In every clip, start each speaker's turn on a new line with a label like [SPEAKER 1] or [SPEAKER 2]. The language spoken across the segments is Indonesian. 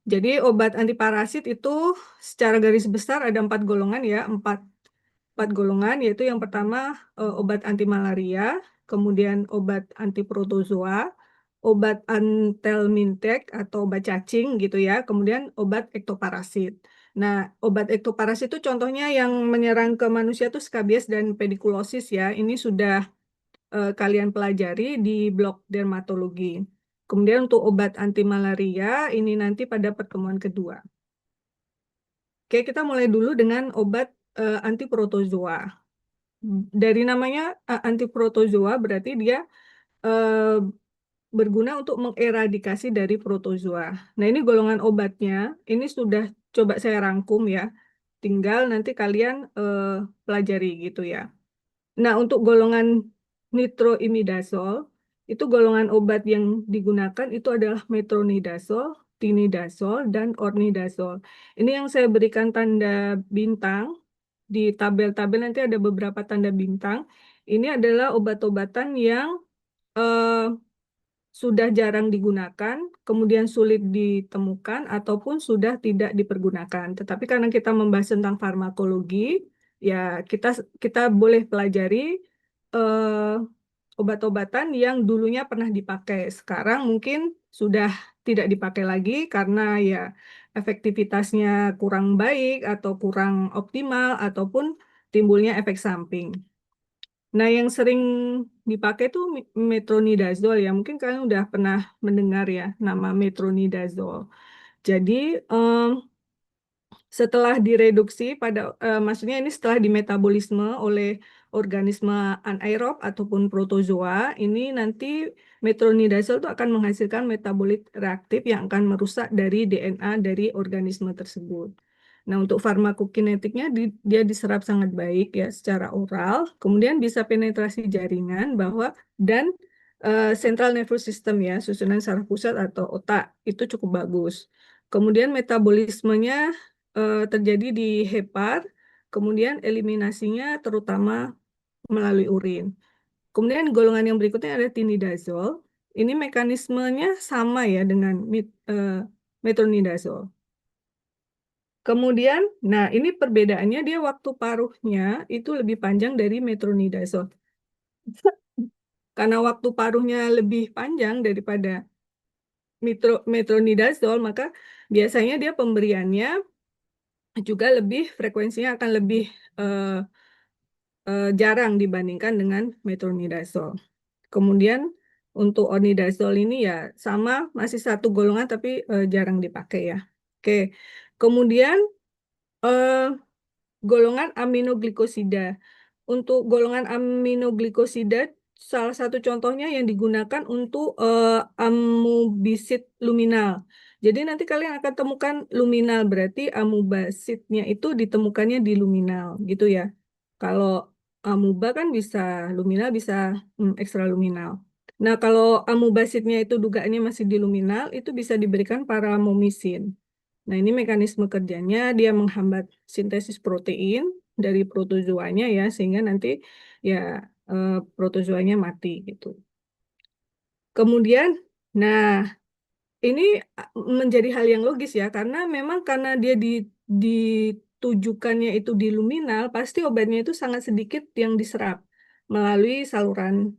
[SPEAKER 1] Jadi obat antiparasit itu secara garis besar ada 4 golongan ya, empat golongan, yaitu yang pertama obat anti malaria, kemudian obat anti protozoa, obat antelmintek atau obat cacing gitu ya, kemudian obat ektoparasit. Nah, obat ektoparasit itu contohnya yang menyerang ke manusia itu skabies dan pediculosis ya. Ini sudah kalian pelajari di blok dermatologi. Kemudian untuk obat anti malaria ini nanti pada pertemuan kedua. Oke, kita mulai dulu dengan obat anti protozoa. Dari namanya anti protozoa berarti dia eh, berguna untuk mengeradikasi dari protozoa. Nah, ini golongan obatnya. Ini sudah coba saya rangkum ya. Tinggal nanti kalian pelajari gitu ya. Nah, untuk golongan nitroimidazol, itu golongan obat yang digunakan itu adalah metronidazol, tinidazol, dan ornidazol. Ini yang saya berikan tanda bintang. Di tabel-tabel nanti ada beberapa tanda bintang. Ini adalah obat-obatan yang eh, sudah jarang digunakan, kemudian sulit ditemukan, ataupun sudah tidak dipergunakan. Tetapi karena kita membahas tentang farmakologi, ya kita kita boleh pelajari eh, obat-obatan yang dulunya pernah dipakai. Sekarang mungkin sudah tidak dipakai lagi karena ya efektivitasnya kurang baik atau kurang optimal, ataupun timbulnya efek samping. Nah, yang sering dipakai itu metronidazol ya. Mungkin kalian udah pernah mendengar ya nama metronidazol. Jadi setelah direduksi maksudnya ini setelah dimetabolisme oleh organisme anaerob ataupun protozoa, ini nanti metronidazol itu akan menghasilkan metabolit reaktif yang akan merusak dari DNA dari organisme tersebut. Nah, untuk farmakokinetiknya dia diserap sangat baik ya secara oral, kemudian bisa penetrasi jaringan dan central nervous system ya, susunan saraf pusat atau otak itu cukup bagus. Kemudian metabolismenya terjadi di hepar, kemudian eliminasinya terutama melalui urin. Kemudian golongan yang berikutnya ada tinidazol. Ini mekanismenya sama ya dengan metronidazol. Kemudian, nah ini perbedaannya dia waktu paruhnya itu lebih panjang dari metronidazol. Karena waktu paruhnya lebih panjang daripada metronidazol, maka biasanya dia pemberiannya juga frekuensinya akan lebih eh, jarang dibandingkan dengan metronidazol. Kemudian untuk onidazol ini ya sama, masih satu golongan tapi jarang dipakai ya. Oke, kemudian eh, golongan aminoglikosida. Untuk golongan aminoglikosida, salah satu contohnya yang digunakan untuk amubisid luminal. Jadi nanti kalian akan temukan luminal, berarti amubasitnya itu ditemukannya di luminal, gitu ya. Kalau amuba kan bisa luminal, bisa ekstraluminal. Nah, kalau amubasitnya itu dugaannya masih di luminal, itu bisa diberikan paramomisin. Nah, ini mekanisme kerjanya, dia menghambat sintesis protein dari protozoanya ya, sehingga nanti ya protozoanya mati gitu. Kemudian, nah ini menjadi hal yang logis ya, karena memang karena dia ditujukannya itu di luminal, pasti obatnya itu sangat sedikit yang diserap melalui saluran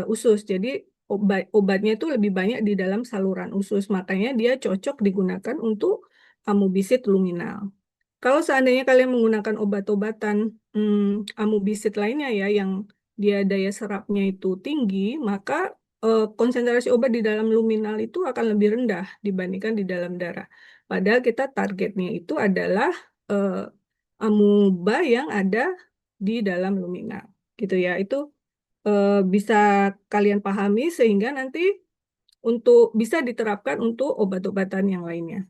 [SPEAKER 1] usus. Jadi obatnya itu lebih banyak di dalam saluran usus, makanya dia cocok digunakan untuk amubisid luminal. Kalau seandainya kalian menggunakan obat-obatan amubisid lainnya ya, yang dia daya serapnya itu tinggi, maka konsentrasi obat di dalam luminal itu akan lebih rendah dibandingkan di dalam darah. Padahal kita targetnya itu adalah eh, amuba yang ada di dalam luminal, gitu ya. Itu bisa kalian pahami sehingga nanti bisa diterapkan untuk obat-obatan yang lainnya.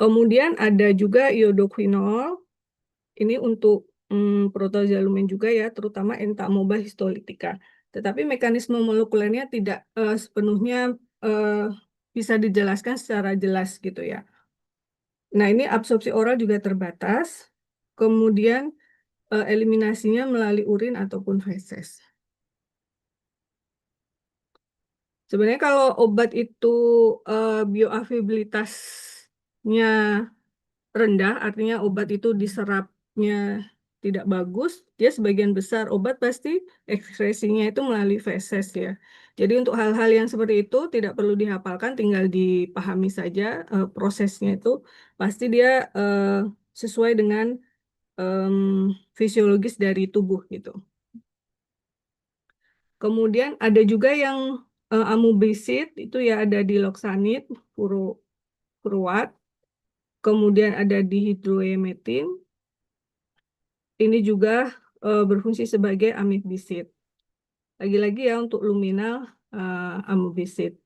[SPEAKER 1] Kemudian ada juga iodoquinol. Ini untuk protozalumin juga ya, terutama entamoeba histolytica. Tetapi mekanisme molekulernya tidak sepenuhnya eh, bisa dijelaskan secara jelas gitu ya. Nah, ini absorpsi oral juga terbatas. Kemudian eliminasinya melalui urin ataupun feses. Sebenarnya kalau obat itu bioavailabilitas rendah, artinya obat itu diserapnya tidak bagus, dia sebagian besar obat pasti ekskresinya itu melalui feses ya. Jadi untuk hal-hal yang seperti itu tidak perlu dihafalkan, tinggal dipahami saja prosesnya itu pasti dia sesuai dengan fisiologis dari tubuh gitu. Kemudian ada juga yang amoebisit itu ya ada di loksanit, furuat, kemudian ada dihidroemetin. Ini juga berfungsi sebagai amibisit. Lagi-lagi ya untuk luminal amoebisit.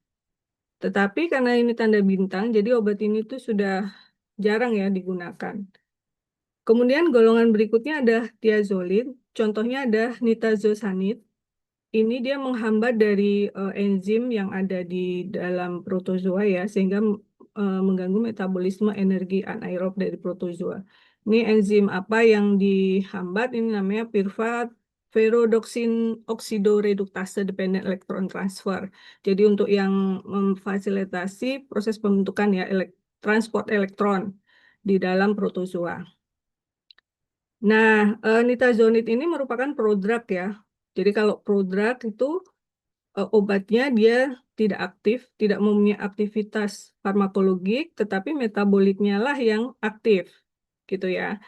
[SPEAKER 1] Tetapi karena ini tanda bintang, jadi obat ini tuh sudah jarang ya digunakan. Kemudian golongan berikutnya ada thiazolid. Contohnya ada nitazosanid. Ini dia menghambat dari enzim yang ada di dalam protozoa ya, sehingga mengganggu metabolisme energi anaerob dari protozoa. Ini enzim apa yang dihambat? Ini namanya pyruvate ferrodoksin oksidoreduktase dependent electron transfer. Jadi untuk yang memfasilitasi proses pembentukan ya transport elektron di dalam protozoa. Nah, nitazonid ini merupakan prodrug ya. Jadi kalau prodrug itu obatnya dia tidak aktif, tidak mempunyai aktivitas farmakologik, tetapi metabolitnya lah yang aktif, gitu ya.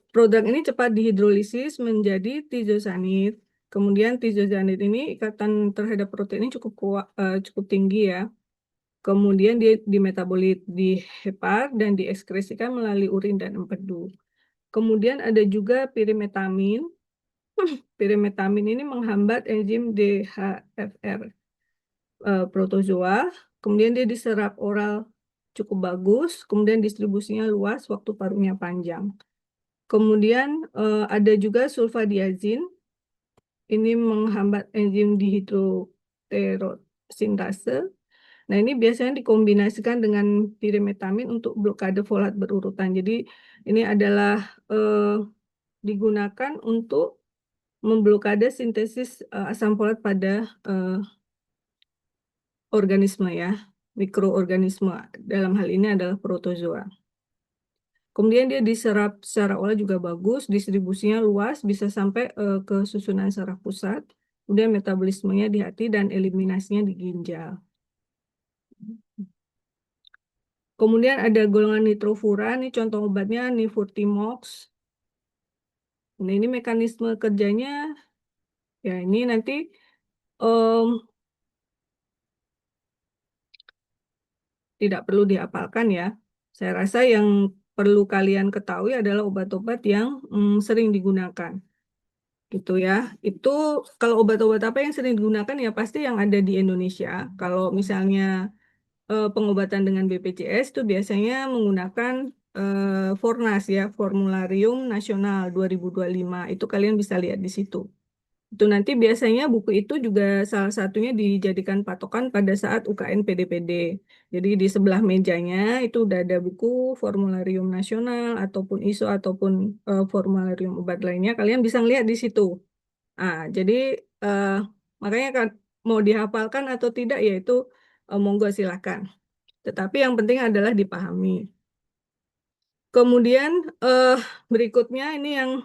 [SPEAKER 1] Prodrug ini cepat dihidrolisis menjadi tizosanid. Kemudian tizosanid ini ikatan terhadap protein ini cukup kuat, cukup tinggi ya. Kemudian dia dimetabolit di hepar dan diekskresikan melalui urin dan empedu. Kemudian ada juga pirimetamin. Pirimetamin ini menghambat enzim DHFR protozoa, kemudian dia diserap oral cukup bagus, kemudian distribusinya luas, waktu parunya panjang. Kemudian ada juga sulfadiazin, ini menghambat enzim dihidroterosintase. Nah, ini biasanya dikombinasikan dengan pirimetamin untuk blokade folat berurutan. Jadi ini adalah digunakan untuk memblokade sintesis asam folat pada organisme ya, mikroorganisme. Dalam hal ini adalah protozoa. Kemudian dia diserap secara oral juga bagus, distribusinya luas, bisa sampai ke susunan saraf pusat. Kemudian metabolismenya di hati dan eliminasinya di ginjal. Kemudian ada golongan nitrofuran, ini contoh obatnya nifurtimox. Nah, ini mekanisme kerjanya, ya ini nanti tidak perlu dihafalkan ya. Saya rasa yang perlu kalian ketahui adalah obat-obat yang sering digunakan. Gitu ya. Itu kalau obat-obat apa yang sering digunakan ya pasti yang ada di Indonesia. Kalau misalnya pengobatan dengan BPJS itu biasanya menggunakan Fornas ya, Formularium Nasional 2025. Itu kalian bisa lihat di situ. Itu nanti biasanya buku itu juga salah satunya dijadikan patokan pada saat UKN PDPD. Jadi di sebelah mejanya itu udah ada buku Formularium Nasional ataupun ISO ataupun formularium obat lainnya. Kalian bisa lihat di situ. Jadi eh, makanya kan mau dihafalkan atau tidak ya itu monggo silakan. Tetapi yang penting adalah dipahami. Kemudian berikutnya ini yang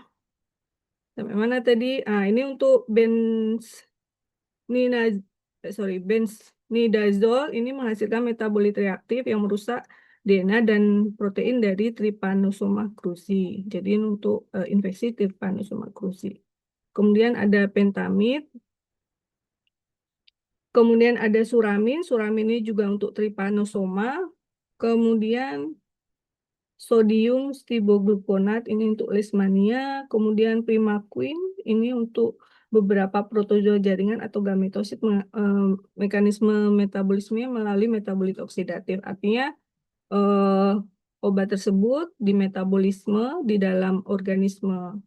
[SPEAKER 1] sampai mana tadi? Ini untuk benzimidazole ini menghasilkan metabolit reaktif yang merusak DNA dan protein dari Trypanosoma cruzi. Jadi ini untuk infeksi Trypanosoma cruzi. Kemudian ada pentamid. Kemudian ada suramin. Suramin ini juga untuk Trypanosoma. Kemudian sodium stibogluconat ini untuk leishmania. Kemudian primaquine ini untuk beberapa protozoa jaringan atau gametosit mekanisme metabolismenya melalui metabolit oksidatif. Artinya obat tersebut di metabolisme di dalam organisme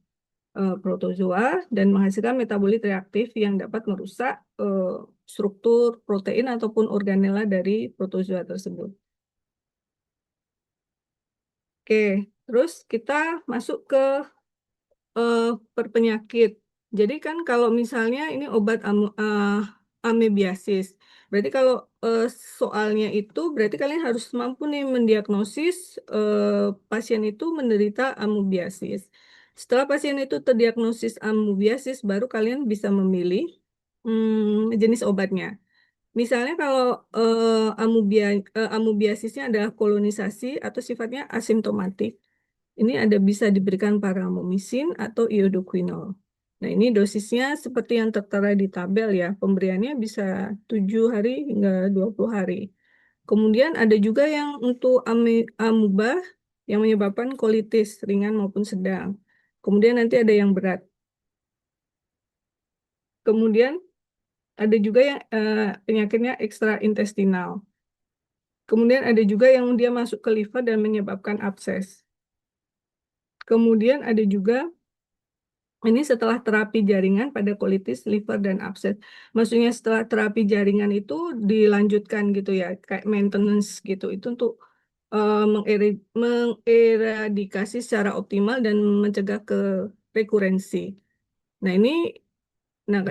[SPEAKER 1] protozoa dan menghasilkan metabolit reaktif yang dapat merusak struktur protein ataupun organela dari protozoa tersebut. Oke, terus kita masuk ke perpenyakit. Jadi kan kalau misalnya ini obat amebiasis. Berarti kalau soalnya itu berarti kalian harus mampu nih mendiagnosis pasien itu menderita amoebiasis. Setelah pasien itu terdiagnosis amoebiasis, baru kalian bisa memilih jenis obatnya. Misalnya kalau amoebiasisnya adalah kolonisasi atau sifatnya asimptomatik. Ini ada bisa diberikan paramomisin atau iodoquinol. Nah, ini dosisnya seperti yang tertera di tabel ya. Pemberiannya bisa 7 hari hingga 20 hari. Kemudian ada juga yang untuk amuba yang menyebabkan kolitis ringan maupun sedang. Kemudian nanti ada yang berat. Kemudian ada juga yang penyakitnya ekstraintestinal. Kemudian ada juga yang dia masuk ke liver dan menyebabkan abses. Kemudian ada juga ini setelah terapi jaringan pada kolitis, liver, dan abses. Maksudnya setelah terapi jaringan itu dilanjutkan gitu ya, kayak maintenance gitu. Itu untuk mengeradikasi secara optimal dan mencegah ke rekurensi. Nah ini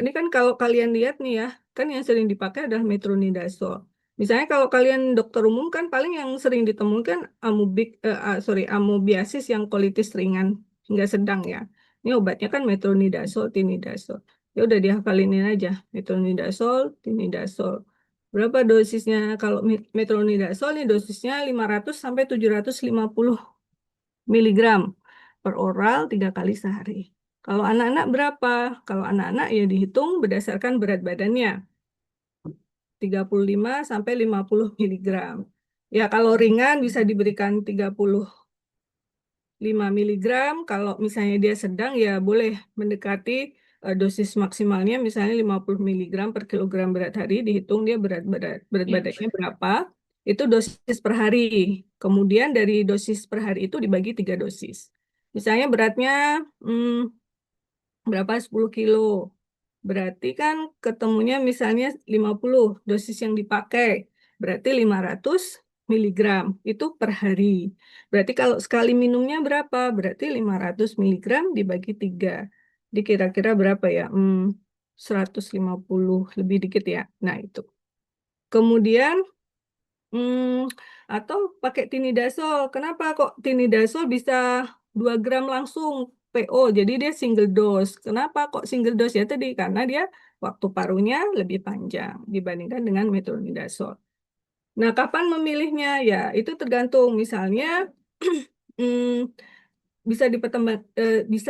[SPEAKER 1] kan kalau kalian lihat nih ya, kan yang sering dipakai adalah metronidazole. Misalnya kalau kalian dokter umum kan paling yang sering ditemukan amoebiasis yang kolitis ringan hingga sedang ya. Ini obatnya kan metronidazole, tinidazole. Ya udah dihafalinin aja, metronidazole, tinidazole. Berapa dosisnya? Kalau metronidazole nih dosisnya 500 sampai 750 miligram per oral 3 kali sehari. Kalau anak-anak berapa? Kalau anak-anak ya dihitung berdasarkan berat badannya. 35 sampai 50 miligram. Ya kalau ringan bisa diberikan 35 miligram. Kalau misalnya dia sedang ya boleh mendekati dosis maksimalnya misalnya 50 miligram per kilogram berat hari. Dihitung dia berat badannya berapa. Itu dosis per hari. Kemudian dari dosis per hari itu dibagi 3 dosis. Misalnya beratnya hmm, berapa 10 kilo. Berarti kan ketemunya misalnya 50 dosis yang dipakai. Berarti 500 miligram itu per hari. Berarti kalau sekali minumnya berapa? Berarti 500 miligram dibagi 3. Dikira-kira berapa ya? 150 lebih dikit ya. Nah itu. Kemudian Hmm, atau pakai tinidazole. Kenapa kok tinidazole bisa 2 gram langsung PO? Jadi dia single dose. Kenapa kok single dose ya tadi? Karena dia waktu parunya lebih panjang dibandingkan dengan metronidazole. Nah, kapan memilihnya? Ya, itu tergantung. Misalnya, hmm, bisa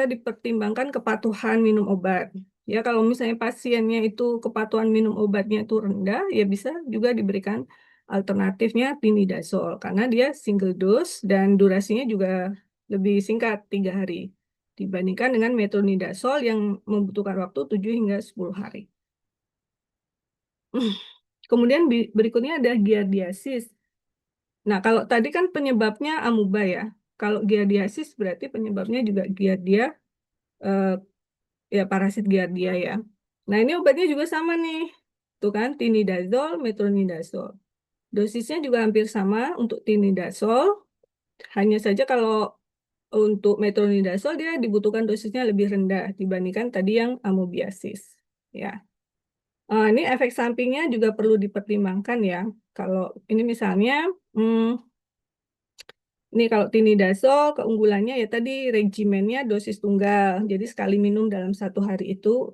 [SPEAKER 1] dipertimbangkan kepatuhan minum obat. Ya, kalau misalnya pasiennya itu kepatuhan minum obatnya itu rendah, ya bisa juga diberikan alternatifnya tinidazole karena dia single dose dan durasinya juga lebih singkat 3 hari dibandingkan dengan metronidazole yang membutuhkan waktu 7 hingga 10 hari. Kemudian berikutnya ada giardiasis. Nah, kalau tadi kan penyebabnya amuba ya. Kalau giardiasis berarti penyebabnya juga giardia, eh, ya parasit giardia ya. Nah, ini obatnya juga sama nih. Tuh kan, tinidazole, metronidazole. Dosisnya juga hampir sama untuk tinidazole. Hanya saja kalau untuk metronidazole dia dibutuhkan dosisnya lebih rendah dibandingkan tadi yang amoebiasis. Ya. Ini efek sampingnya juga perlu dipertimbangkan ya. Kalau ini misalnya, hmm, ini kalau tinidazole keunggulannya ya tadi regimennya dosis tunggal. Jadi sekali minum dalam 1 hari itu.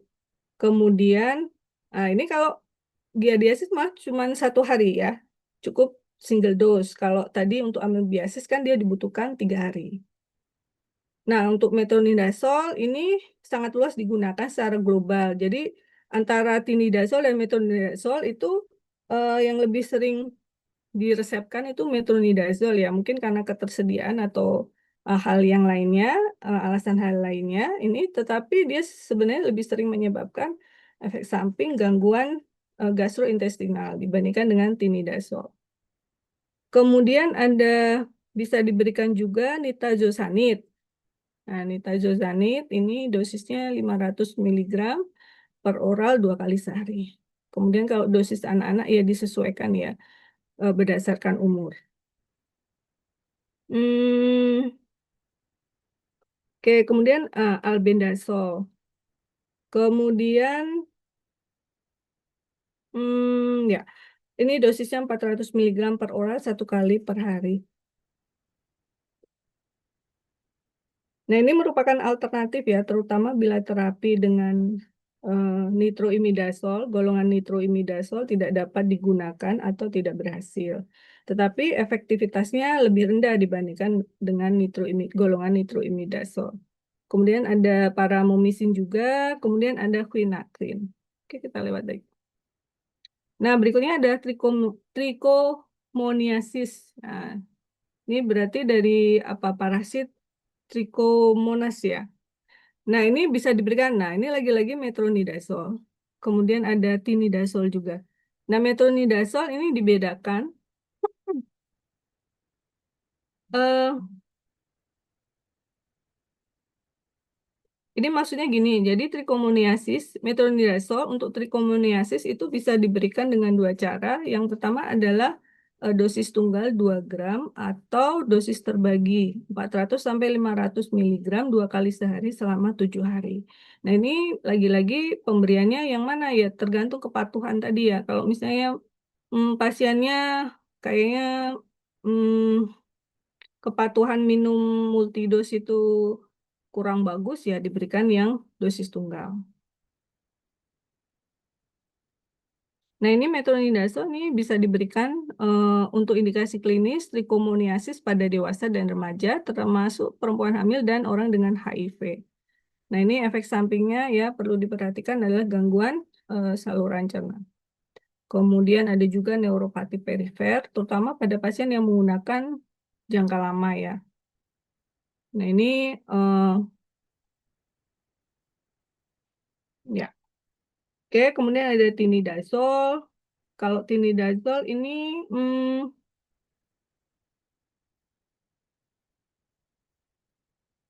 [SPEAKER 1] Kemudian, ini kalau giardiasis mah cuma 1 hari ya. Cukup single dose. Kalau tadi untuk amoebiasis kan dia dibutuhkan 3 hari. Nah, untuk metronidazole ini sangat luas digunakan secara global. Jadi antara tinidazole dan metronidazole itu yang lebih sering diresepkan itu metronidazole ya, mungkin karena ketersediaan atau hal yang lainnya, alasan hal lainnya ini, tetapi dia sebenarnya lebih sering menyebabkan efek samping gangguan gastrointestinal dibandingkan dengan tinidazole. Kemudian bisa diberikan juga nitazosanid. Nah, nitazosanid ini dosisnya 500 miligram per oral 2 kali sehari. Kemudian kalau dosis anak-anak ya disesuaikan ya berdasarkan umur. Hmm, oke, kemudian albendazole. Kemudian Ya, ini dosisnya 400 mg per oral 1 kali per hari. Nah, ini merupakan alternatif ya, terutama bila terapi dengan nitroimidazol, golongan nitroimidazol tidak dapat digunakan atau tidak berhasil. Tetapi efektivitasnya lebih rendah dibandingkan dengan golongan nitroimidazol. Kemudian ada paramomisin juga, kemudian ada quinacrine. Oke, kita lewat lagi. Nah, berikutnya ada trichomoniasis. Nah, ini berarti dari apa parasit Trichomonas ya. Nah, ini bisa diberikan. Nah, ini lagi-lagi metronidazol. Kemudian ada tinidazol juga. Nah, metronidazol ini dibedakan. Eh, Ini maksudnya gini, jadi metronidazol untuk trichomoniasis itu bisa diberikan dengan 2 cara. Yang pertama adalah dosis tunggal 2 gram atau dosis terbagi 400 sampai 500 miligram 2 kali sehari selama 7 hari. Nah, ini lagi-lagi pemberiannya yang mana ya? Tergantung kepatuhan tadi ya. Kalau misalnya pasiennya kayaknya mm, kepatuhan minum multidos itu kurang bagus ya diberikan yang dosis tunggal. Nah, ini metronidazol ini bisa diberikan untuk indikasi klinis trichomoniasis pada dewasa dan remaja, termasuk perempuan hamil dan orang dengan HIV. Nah, ini efek sampingnya ya perlu diperhatikan adalah gangguan saluran cerna. Kemudian ada juga neuropati perifer, terutama pada pasien yang menggunakan jangka lama ya. Nah, ini ya. Oke, kemudian ada tinidazol. Kalau tinidazol ini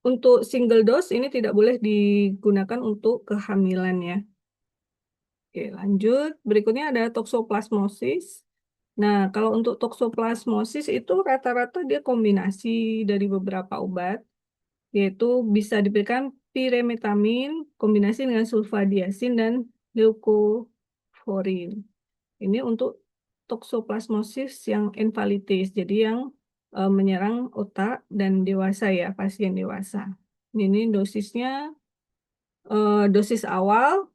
[SPEAKER 1] untuk single dose ini tidak boleh digunakan untuk kehamilan ya. Oke, lanjut. Berikutnya ada toksoplasmosis. Nah, kalau untuk toksoplasmosis itu rata-rata dia kombinasi dari beberapa obat, yaitu bisa diberikan piremetamin kombinasi dengan sulfadiazin dan leukovorin. Ini untuk toksoplasmosis yang enfalitis, jadi yang menyerang otak dan dewasa ya, pasien dewasa. Ini dosisnya, dosis awal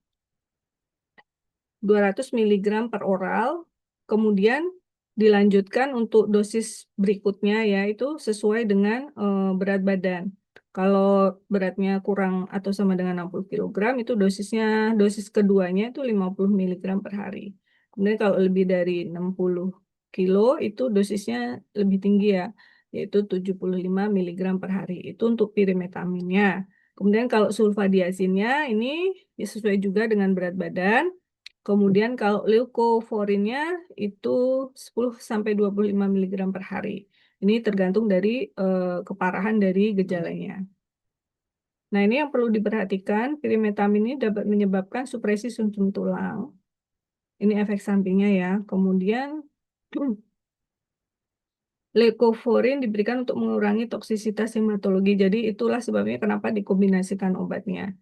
[SPEAKER 1] 200 mg per oral, kemudian dilanjutkan untuk dosis berikutnya yaitu sesuai dengan berat badan. Kalau beratnya kurang atau sama dengan 60 kg itu dosis keduanya itu 50 mg per hari. Kemudian kalau lebih dari 60 kilo itu dosisnya lebih tinggi ya, yaitu 75 mg per hari. Itu untuk pirimetaminnya. Kemudian kalau sulfadiazinnya ini sesuai juga dengan berat badan. Kemudian kalau leukovorinnya itu 10 sampai 25 mg per hari. Ini tergantung dari keparahan dari gejalanya. Nah, ini yang perlu diperhatikan, pirimetamin ini dapat menyebabkan supresi sumsum tulang. Ini efek sampingnya ya. Kemudian leukovorin diberikan untuk mengurangi toksisitas hematologi. Jadi itulah sebabnya kenapa dikombinasikan obatnya.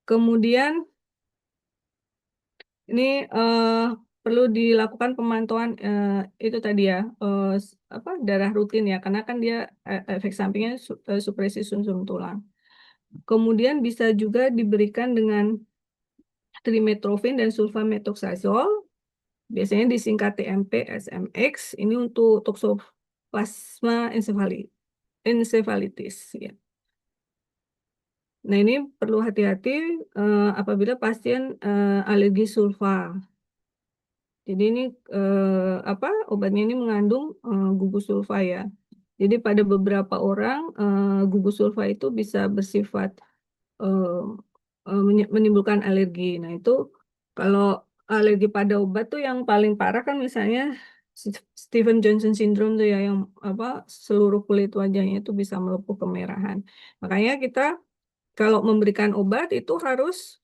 [SPEAKER 1] Kemudian ini perlu dilakukan pemantauan itu tadi ya, darah rutin ya, karena kan dia efek sampingnya supresi sumsum tulang. Kemudian bisa juga diberikan dengan trimetofin dan sulfamethoxazole, biasanya disingkat TMP, SMX. Ini untuk toksoplasma encephalitis ya. Nah, ini perlu hati-hati apabila pasien alergi sulfa. Jadi ini obatnya ini mengandung gugus sulfa ya. Jadi pada beberapa orang gugus sulfa itu bisa bersifat eh, menimbulkan alergi. Nah, itu kalau alergi pada obat tuh yang paling parah kan misalnya Stephen Johnson syndrome tuh ya, yang seluruh kulit wajahnya itu bisa melepuh kemerahan. Makanya kita kalau memberikan obat itu harus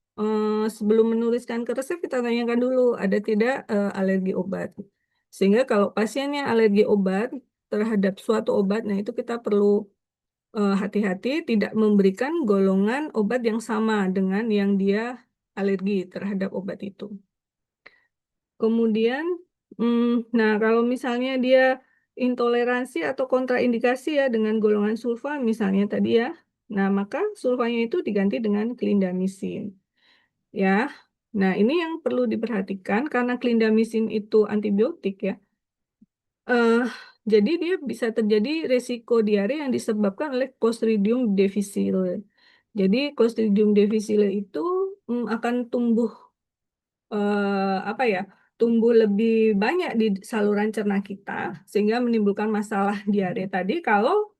[SPEAKER 1] sebelum menuliskan ke resep kita tanyakan dulu ada tidak alergi obat. Sehingga kalau pasiennya alergi obat terhadap suatu obat, nah itu kita perlu hati-hati tidak memberikan golongan obat yang sama dengan yang dia alergi terhadap obat itu. Kemudian, nah kalau misalnya dia intoleransi atau kontraindikasi ya dengan golongan sulfa misalnya tadi ya, nah maka sulfanya itu diganti dengan clindamycin ya. Nah ini yang perlu diperhatikan karena clindamycin itu antibiotik ya. eh jadi dia bisa terjadi resiko diare yang disebabkan oleh Clostridium difficile. Jadi Clostridium difficile itu akan tumbuh apa ya, tumbuh lebih banyak di saluran cerna kita sehingga menimbulkan masalah diare tadi kalau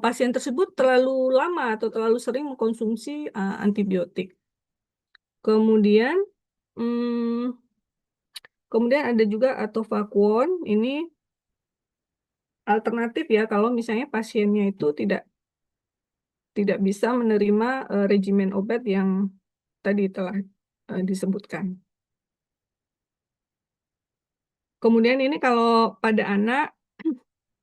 [SPEAKER 1] pasien tersebut terlalu lama atau terlalu sering mengkonsumsi antibiotik. Kemudian hmm, kemudian ada juga atovaquone ini alternatif ya kalau misalnya pasiennya itu tidak bisa menerima regimen obat yang tadi telah disebutkan. Kemudian ini kalau pada anak,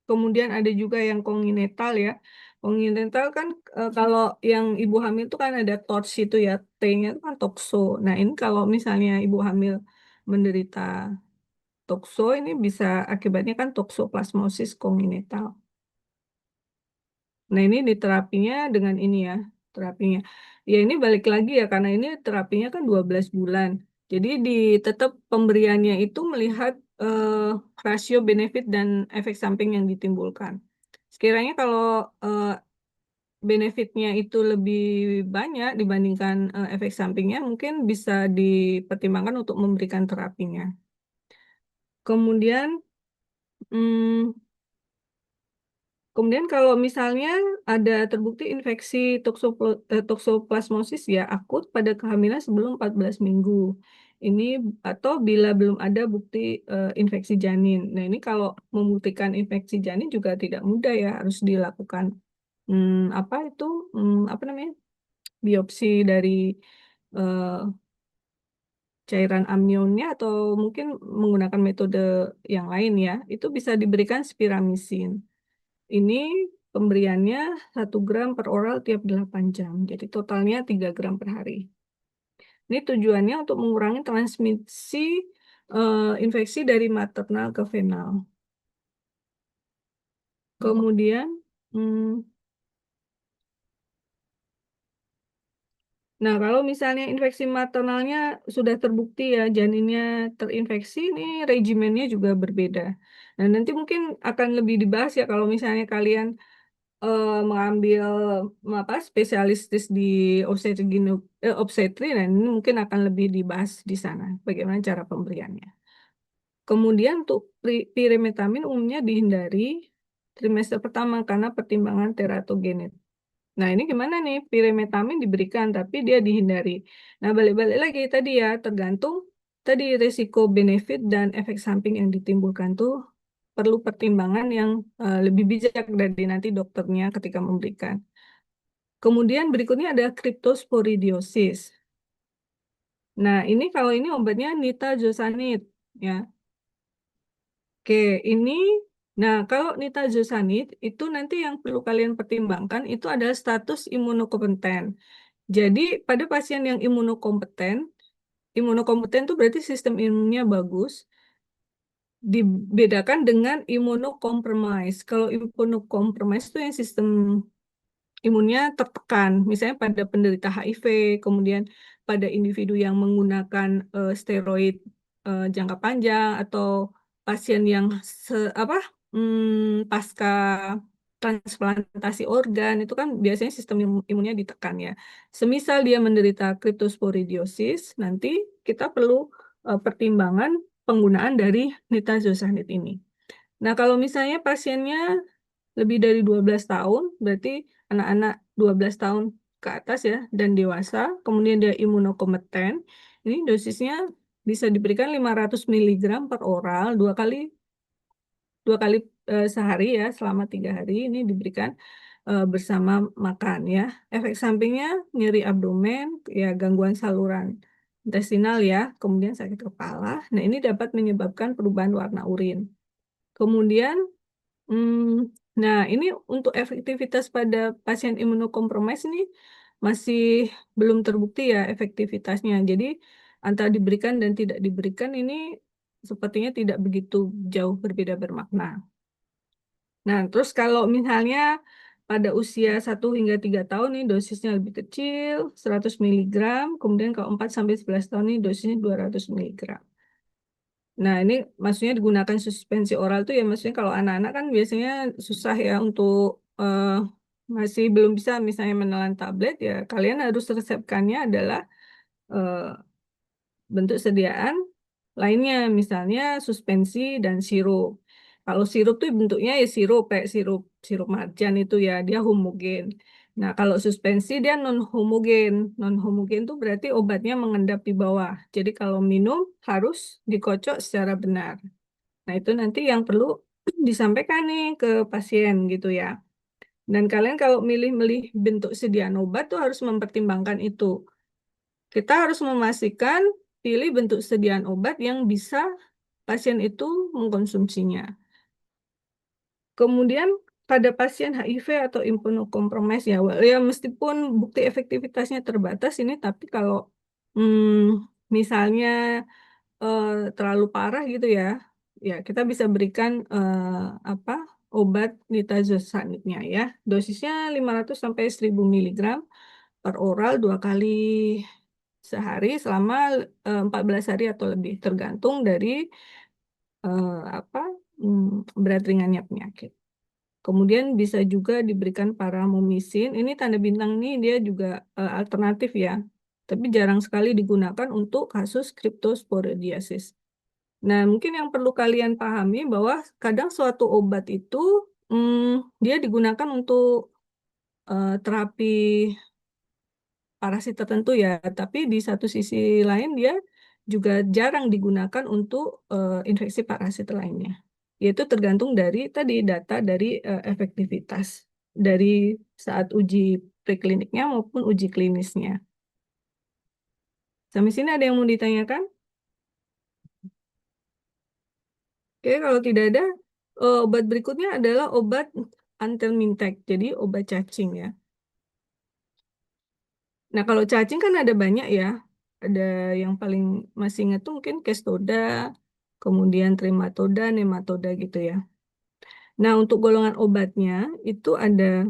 [SPEAKER 1] kemudian ada juga yang kongenital ya. Kongenital kan kalau yang ibu hamil itu kan ada TORS itu ya, T-nya itu kan tokso. Nah ini kalau misalnya ibu hamil menderita tokso, ini bisa akibatnya kan toksoplasmosis kongenital. Nah, ini diterapinya dengan ini ya, terapinya. Ya, ini balik lagi ya, karena ini terapinya kan 12 bulan. Jadi, tetap pemberiannya itu melihat rasio benefit dan efek samping yang ditimbulkan. Sekiranya kalau benefitnya itu lebih banyak dibandingkan efek sampingnya, mungkin bisa dipertimbangkan untuk memberikan terapinya. Kemudian, hmm, Kemudian kalau misalnya ada terbukti infeksi toksoplasmosis ya akut pada kehamilan sebelum 14 minggu. Ini atau bila belum ada bukti infeksi janin. Nah, ini kalau membuktikan infeksi janin juga tidak mudah ya, harus dilakukan apa itu apa namanya? Biopsi dari eh, cairan amnionnya atau mungkin menggunakan metode yang lain ya. Itu bisa diberikan spiramisin. Ini pemberiannya 1 gram per oral tiap 8 jam. Jadi totalnya 3 gram per hari. Ini tujuannya untuk mengurangi transmisi infeksi dari maternal ke fenal. Kemudian, hmm, nah kalau misalnya infeksi maternalnya sudah terbukti ya janinnya terinfeksi, ini regimennya juga berbeda. Nah nanti mungkin akan lebih dibahas ya kalau misalnya kalian mengambil apa spesialistis di obstetri dan ini mungkin akan lebih dibahas di sana bagaimana cara pemberiannya. Kemudian untuk pirimetamin umumnya dihindari trimester pertama karena pertimbangan teratogenet. Nah, ini gimana nih? Pirimetamin diberikan tapi dia dihindari. Nah, balik-balik lagi tadi ya, tergantung tadi risiko benefit dan efek samping yang ditimbulkan tuh perlu pertimbangan yang lebih bijak dari nanti dokternya ketika memberikan. Kemudian berikutnya ada cryptosporidiosis. Nah, ini kalau ini obatnya nitazosanid ya. Oke, ini nah kalau nitazosanid itu nanti yang perlu kalian pertimbangkan itu adalah status imunokompeten. Jadi pada pasien yang imunokompeten itu berarti sistem imunnya bagus, dibedakan dengan imunokompromis. Kalau imunokompromis itu yang sistem imunnya tertekan, misalnya pada penderita HIV, kemudian pada individu yang menggunakan steroid jangka panjang atau pasien yang apa pasca transplantasi organ itu kan biasanya sistem imunnya ditekan ya. Semisal dia menderita cryptosporidiosis, nanti kita perlu pertimbangan penggunaan dari nitazosanid ini. Nah, kalau misalnya pasiennya lebih dari 12 tahun, berarti anak-anak 12 tahun ke atas ya, dan dewasa, kemudian dia imunokompeten, ini dosisnya bisa diberikan 500 mg per oral, dua kali sehari ya, selama 3 hari, ini diberikan bersama makan ya. Efek sampingnya nyeri abdomen, ya gangguan saluran intestinal ya, kemudian sakit kepala. Nah, ini dapat menyebabkan perubahan warna urin. Kemudian nah, ini untuk efektivitas pada pasien imunokompromis ini masih belum terbukti ya efektivitasnya. Jadi antara diberikan dan tidak diberikan ini sepertinya tidak begitu jauh berbeda bermakna. Nah, terus kalau misalnya pada usia 1 hingga 3 tahun nih dosisnya lebih kecil, 100 miligram, kemudian kalau 4 sampai 11 tahun nih dosisnya 200 miligram. Nah, ini maksudnya digunakan suspensi oral tuh ya maksudnya kalau anak-anak kan biasanya susah ya untuk eh, masih belum bisa misalnya menelan tablet ya kalian harus resepkannya adalah eh, bentuk sediaan lainnya, misalnya suspensi dan sirup. Kalau sirup tuh bentuknya ya sirup, kayak sirup sirup marjan itu ya, dia homogen. Nah, kalau suspensi dia non homogen. Non homogen tuh berarti obatnya mengendap di bawah. Jadi kalau minum harus dikocok secara benar. Nah, itu nanti yang perlu disampaikan nih ke pasien gitu ya. Dan kalian kalau milih-milih bentuk sediaan obat tuh harus mempertimbangkan itu. Kita harus memastikan pilih bentuk sediaan obat yang bisa pasien itu mengkonsumsinya. Kemudian pada pasien HIV atau imunokompromis ya, ya meskipun bukti efektivitasnya terbatas ini, tapi kalau misalnya eh, terlalu parah gitu ya, ya kita bisa berikan apa obat nitazosanidnya ya, dosisnya 500 sampai 1000 miligram per oral 2 kali sehari selama 14 hari atau lebih tergantung dari eh, apa berat ringannya penyakit. Kemudian bisa juga diberikan paramomisin. Ini tanda bintang nih dia juga alternatif ya, tapi jarang sekali digunakan untuk kasus cryptosporidiosis. Nah, mungkin yang perlu kalian pahami bahwa kadang suatu obat itu dia digunakan untuk terapi parasit tertentu ya, tapi di satu sisi lain dia juga jarang digunakan untuk infeksi parasit lainnya. Yaitu tergantung dari tadi data dari efektivitas dari saat uji prekliniknya maupun uji klinisnya. Sampai sini ada yang mau ditanyakan? Oke, kalau tidak ada, obat berikutnya adalah obat antelmintek, jadi obat cacing ya. Nah, kalau cacing kan ada banyak ya. Ada yang paling masih ingat tuh mungkin Kestoda, kemudian Trematoda, Nematoda gitu ya. Nah, untuk golongan obatnya itu ada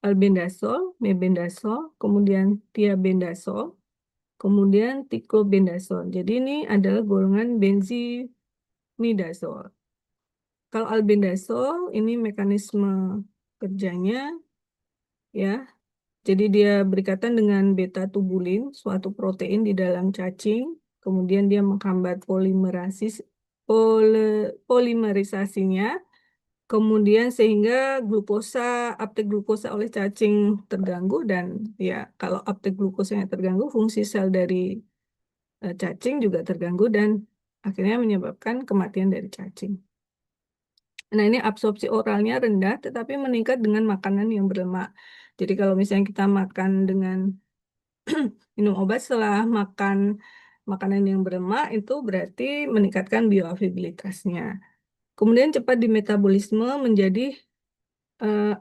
[SPEAKER 1] albendazol, mebendazol, kemudian tiabendazol, kemudian tiklobendazol. Jadi ini adalah golongan benzimidazol. Kalau albendazol ini mekanisme kerjanya ya. Jadi dia berkaitan dengan beta tubulin, suatu protein di dalam cacing. Kemudian dia menghambat polimerisasinya. Kemudian sehingga glukosa, uptake glukosa oleh cacing terganggu dan ya kalau uptake glukosanya terganggu, fungsi sel dari cacing juga terganggu dan akhirnya menyebabkan kematian dari cacing. Nah, ini absorpsi oralnya rendah tetapi meningkat dengan makanan yang berlemak. Jadi kalau misalnya kita makan dengan minum obat setelah makan makanan yang berlemak itu berarti meningkatkan bioavailabilitasnya. Kemudian cepat dimetabolisme menjadi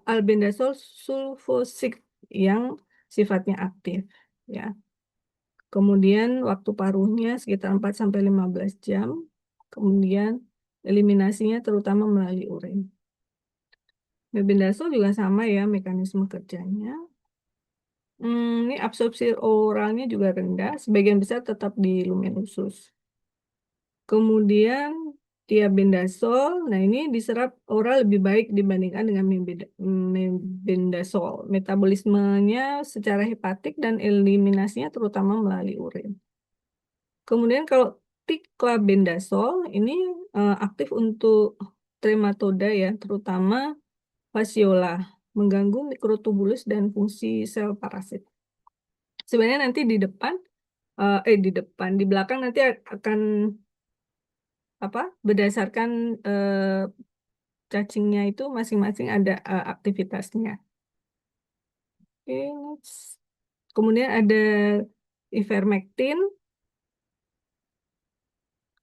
[SPEAKER 1] albendazol sulfosik yang sifatnya aktif ya. Kemudian waktu paruhnya sekitar 4 sampai 15 jam. Kemudian eliminasinya terutama melalui urin. Mebendazol juga sama ya mekanisme kerjanya. Ini absorpsi oralnya juga rendah, sebagian besar tetap di lumen usus. Kemudian tiabendazol, nah ini diserap oral lebih baik dibandingkan dengan mebendazol. Metabolismenya secara hepatik dan eliminasinya terutama melalui urin. Kemudian kalau tiklabendazol ini aktif untuk trematoda ya, terutama fasciola, mengganggu mikrotubulus dan fungsi sel parasit. Sebenarnya nanti di depan, di belakang nanti akan apa berdasarkan cacingnya itu masing-masing ada aktivitasnya. Oke, next. Kemudian ada ivermectin,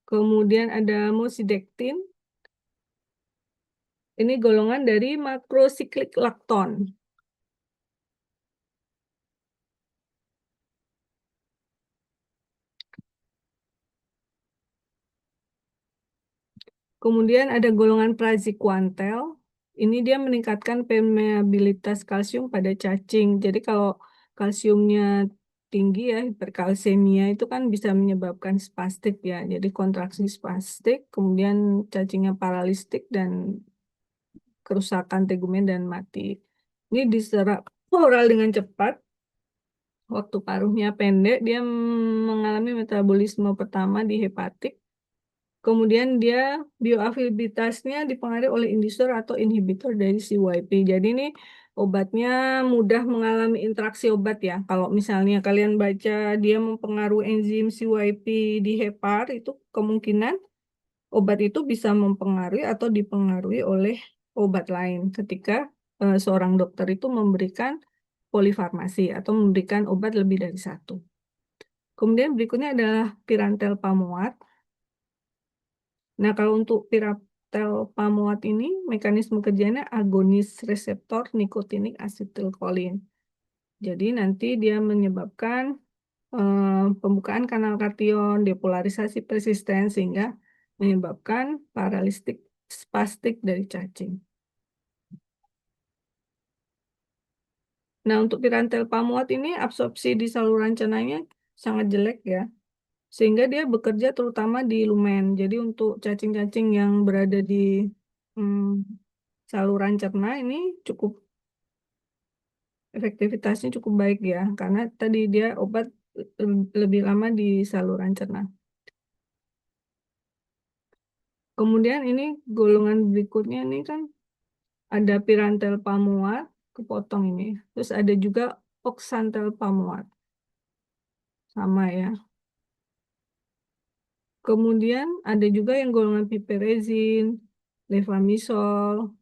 [SPEAKER 1] kemudian ada moxidectin. Ini golongan dari makrosiklik lakton. Kemudian ada golongan praziquantel. Ini dia meningkatkan permeabilitas kalsium pada cacing. Jadi kalau kalsiumnya tinggi ya, hiperkalsemia itu kan bisa menyebabkan spastik ya. Jadi kontraksi spastik, kemudian cacingnya paralistik dan kerusakan tegumen dan mati. Ini diserap oral dengan cepat. Waktu paruhnya pendek, dia mengalami metabolisme pertama di hepatik. Kemudian dia bioafilitasnya dipengaruhi oleh inducer atau inhibitor dari CYP. Jadi ini obatnya mudah mengalami interaksi obat ya. Kalau misalnya kalian baca dia mempengaruhi enzim CYP di hepar, itu kemungkinan obat itu bisa mempengaruhi atau dipengaruhi oleh obat lain ketika seorang dokter itu memberikan polifarmasi atau memberikan obat lebih dari satu. Kemudian berikutnya adalah pirantel pamuat. Nah, kalau untuk pirantel pamuat ini, mekanisme kerjanya agonis reseptor nikotinik asetilkolin. Jadi nanti dia menyebabkan pembukaan kanal kation, depolarisasi persisten, sehingga menyebabkan paralistik spastik dari cacing. Nah, untuk pirantel pamuat ini absorpsi di saluran cernanya sangat jelek ya, sehingga dia bekerja terutama di lumen. Jadi untuk cacing-cacing yang berada di hmm, saluran cerna ini cukup efektivitasnya cukup baik ya, karena tadi dia obat lebih lama di saluran cerna. Kemudian ini golongan berikutnya ini kan ada pirantel pamuat, kepotong ini. Terus ada juga oksantel pamuat, sama ya. Kemudian ada juga yang golongan piperezin, levamisol,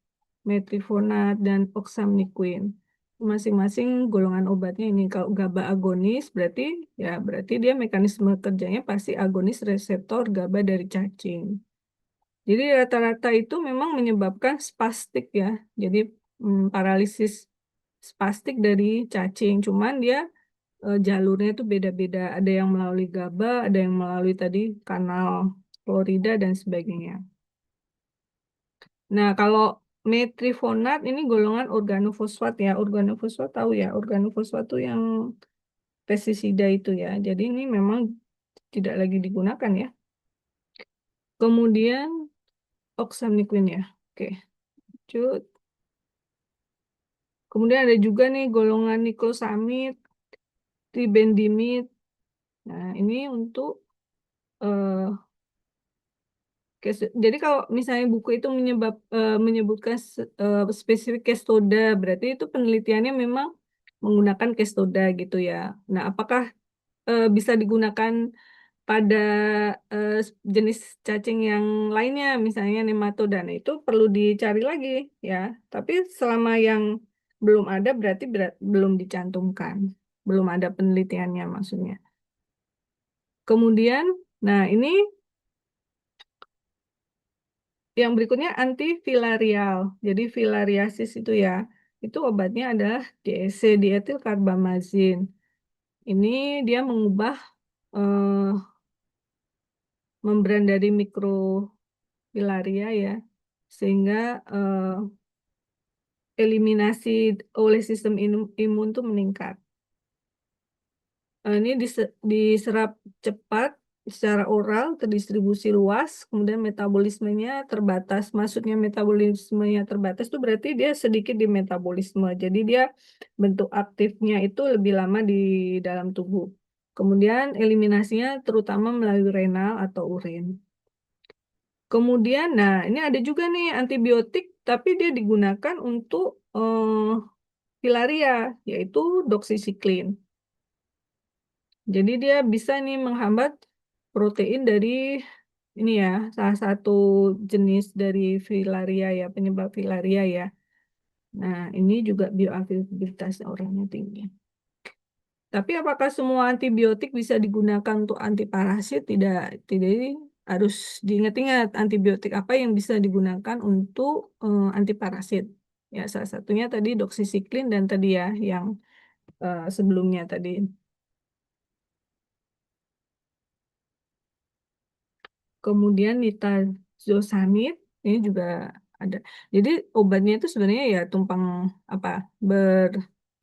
[SPEAKER 1] metrifonat, dan oxamniquin. Masing-masing golongan obatnya ini. Kalau GABA agonis berarti dia mekanisme kerjanya pasti agonis reseptor GABA dari cacing. Jadi rata-rata itu memang menyebabkan spastik ya. Jadi paralisis spastik dari cacing. Cuman dia jalurnya itu beda-beda. Ada yang melalui GABA, ada yang melalui tadi kanal Florida dan sebagainya. Nah, kalau metrifonat ini golongan organofosfat ya. Organofosfat tahu ya, organofosfat itu yang pestisida itu ya. Jadi ini memang tidak lagi digunakan ya. Kemudian oxamniquin ya. Oke, lanjut. Kemudian ada juga nih golongan niklosamid, tribendimid. Nah, ini untuk eh, jadi kalau misalnya buku itu menyebutkan spesifik kestoda, berarti itu penelitiannya memang menggunakan kestoda gitu ya. Nah, apakah bisa digunakan pada eh, jenis cacing yang lainnya, misalnya nematoda? Nah, itu perlu dicari lagi ya. Tapi selama yang belum ada berarti belum dicantumkan, belum ada penelitiannya maksudnya. Kemudian, nah ini yang berikutnya antifilarial. Jadi filariasis itu ya, itu obatnya adalah DSC, dietilkarbamazin. Ini dia mengubah eh, membran dari mikrofilaria ya, sehingga eliminasi oleh sistem imun tuh meningkat. Ini diserap cepat secara oral, terdistribusi luas, kemudian metabolismenya terbatas. Maksudnya metabolismenya terbatas itu berarti dia sedikit di metabolisme. Jadi dia bentuk aktifnya itu lebih lama di dalam tubuh. Kemudian eliminasinya terutama melalui renal atau urin. Kemudian, nah ini ada juga nih antibiotik, tapi dia digunakan untuk filaria, yaitu doxycycline. Jadi dia bisa nih menghambat protein dari ini ya, salah satu jenis dari filaria ya, penyebab filaria ya. Nah, ini juga bioavailabilitas orangnya tinggi. Tapi apakah semua antibiotik bisa digunakan untuk antiparasit? Tidak, tidak harus diingat-ingat antibiotik apa yang bisa digunakan untuk antiparasit. Ya, salah satunya tadi doxycycline dan tadi ya yang sebelumnya tadi. Kemudian zosamid ini juga ada. Jadi obatnya itu sebenarnya ya tumpang apa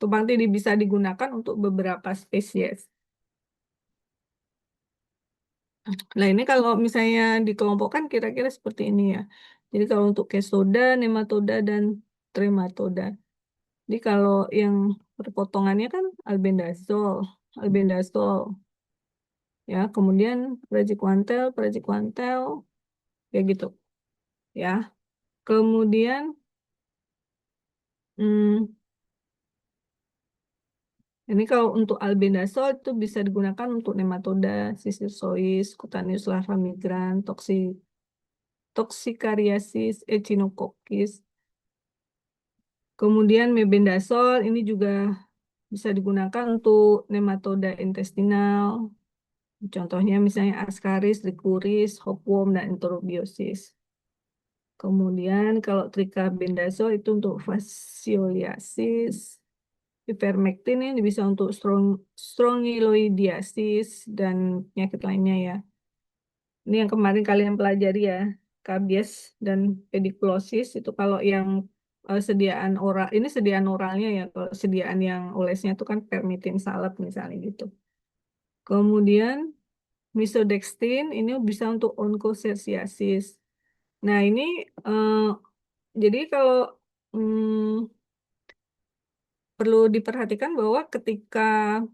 [SPEAKER 1] tumpang tindih bisa digunakan untuk beberapa spesies. Nah, ini kalau misalnya dikelompokkan kira-kira seperti ini ya. Jadi kalau untuk kestoda, nematoda, dan trematoda. Jadi kalau yang perpotongannya kan albendazol, albendazol, ya. Kemudian praziquantel, kayak gitu, ya. Kemudian, hmm, ini kalau untuk albendazol itu bisa digunakan untuk nematoda, Sisyphosis, Cutaneous larva migran, Toxicariasis, Echinococcus. Kemudian mebendazol ini juga bisa digunakan untuk nematoda intestinal. Contohnya misalnya Ascaris, Trichuris, Hookworm, dan Enterobiosis. Kemudian kalau tricarbendazol itu untuk fascioliasis. Ivermectin ini bisa untuk strongyloidiasis dan penyakit lainnya ya. Ini yang kemarin kalian pelajari ya, kabies dan pediculosis itu kalau yang sediaan oral, ini sediaan oralnya ya, kalau sediaan yang olesnya itu kan permitin salep misalnya gitu. Kemudian misodextrin ini bisa untuk onchocerciasis. Nah ini eh, jadi kalau hmm, perlu diperhatikan bahwa ketika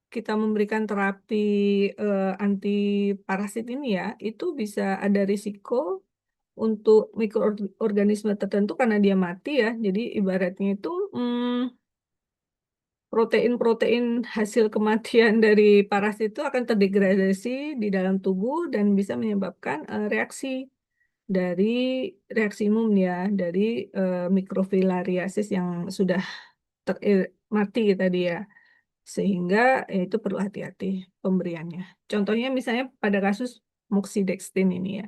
[SPEAKER 1] kita memberikan terapi anti parasit ini ya, itu bisa ada risiko untuk mikroorganisme tertentu karena dia mati ya. Jadi ibaratnya itu protein-protein hasil kematian dari parasit itu akan terdegradasi di dalam tubuh dan bisa menyebabkan dari reaksi imun ya dari mikrofilariasis yang sudah mati tadi ya. Sehingga itu perlu hati-hati pemberiannya. Contohnya misalnya pada kasus moxidectin ini ya.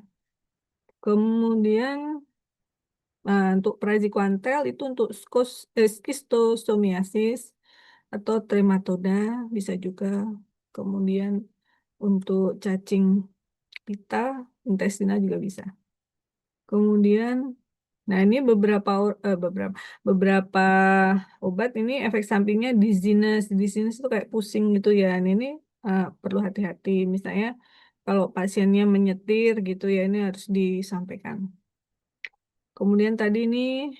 [SPEAKER 1] Kemudian untuk praziquantel itu untuk schistosomiasis atau trematoda bisa juga. Kemudian untuk cacing pita intestinal juga bisa. Kemudian, nah ini beberapa obat ini efek sampingnya dizziness. Dizziness itu kayak pusing gitu ya. Nah, ini perlu hati-hati. Misalnya kalau pasiennya menyetir gitu ya, ini harus disampaikan. Kemudian tadi ini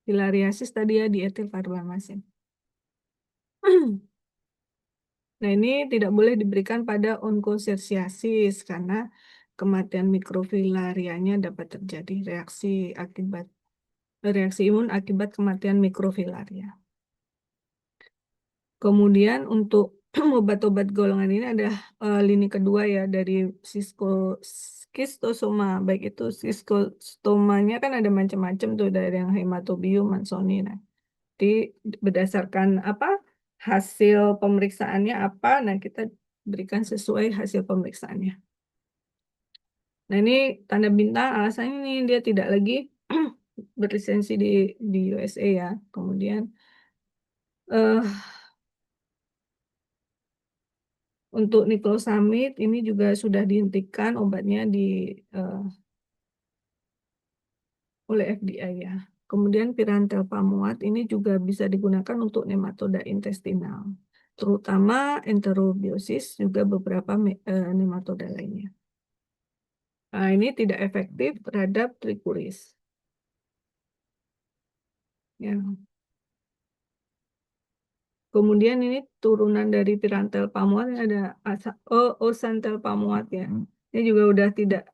[SPEAKER 1] filariasis tadi ya dietil karbamasin. Nah, ini tidak boleh diberikan pada onchocerciasis karena kematian mikrofilarianya dapat terjadi reaksi imun akibat kematian mikrofilaria. Kemudian untuk obat-obat golongan ini ada lini kedua ya dari schistosoma, baik itu schistostomanya kan ada macam-macam tuh dari yang hematobium, Mansoni. Nah, jadi berdasarkan apa hasil pemeriksaannya apa, nah kita berikan sesuai hasil pemeriksaannya. Nah ini tanda bintang alasannya ini dia tidak lagi berlisensi di USA ya. Kemudian eh untuk niclosamid ini juga sudah dihentikan obatnya eh, oleh FDA ya. Kemudian pirantel pamuat ini juga bisa digunakan untuk nematoda intestinal, terutama enterobiosis juga beberapa nematoda lainnya. Nah, ini tidak efektif terhadap trichuris. Ya. Kemudian ini turunan dari pirantel pamuat ada osantel pamuat ya. Ini juga udah tidak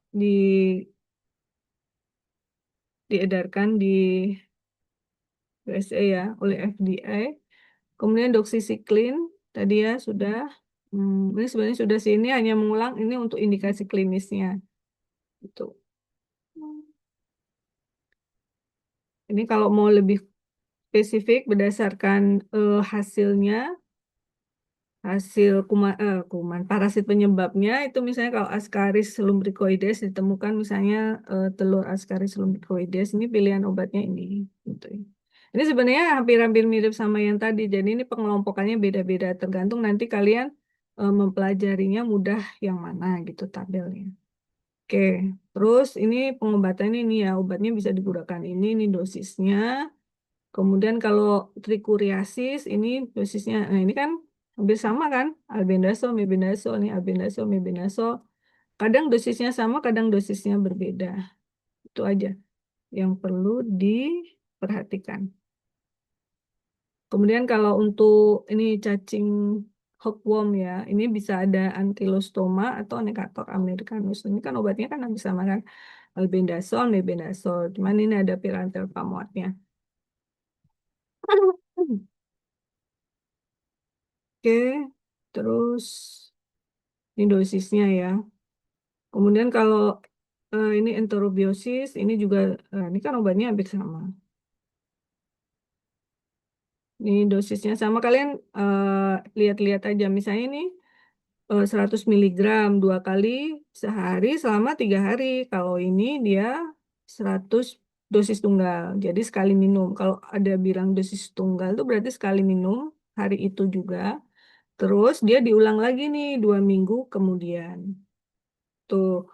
[SPEAKER 1] diedarkan di USA ya oleh FDA. Kemudian doxycycline tadi ya sudah. Ini sebenarnya sudah sini hanya mengulang ini untuk indikasi klinisnya. Itu. Ini kalau mau lebih spesifik berdasarkan hasilnya, hasil kuman parasit penyebabnya itu misalnya kalau Ascaris lumbricoides ditemukan misalnya telur Ascaris lumbricoides ini pilihan obatnya ini gitu ya. Ini sebenarnya hampir-hampir mirip sama yang tadi. Jadi ini pengelompokannya beda-beda tergantung nanti kalian mempelajarinya mudah yang mana gitu tabelnya. Oke, terus ini pengobatannya ini ya, obatnya bisa digunakan ini dosisnya. Kemudian kalau trikuriasis, ini dosisnya, nah ini kan hampir sama kan, albendazole, mebendazole, nih albendazole, mebendazole. Kadang dosisnya sama, kadang dosisnya berbeda. Itu aja yang perlu diperhatikan. Kemudian kalau untuk ini cacing hookworm ya, ini bisa ada ankylostoma atau Necator americanus. Ini kan obatnya kan hampir sama kan, albendazole, mebendazole. Cuman ini ada pirantel pamuatnya. Oke, terus ini dosisnya ya. Kemudian kalau ini enterobiosis, ini juga ini kan obatnya hampir sama. Ini dosisnya sama. Kalian lihat-lihat aja. Misalnya ini 100 miligram 2 kali sehari selama 3 hari. Kalau ini dia 100 dosis tunggal. Jadi sekali minum. Kalau ada bilang dosis tunggal itu berarti sekali minum hari itu juga. Terus dia diulang lagi nih 2 minggu kemudian. Tuh.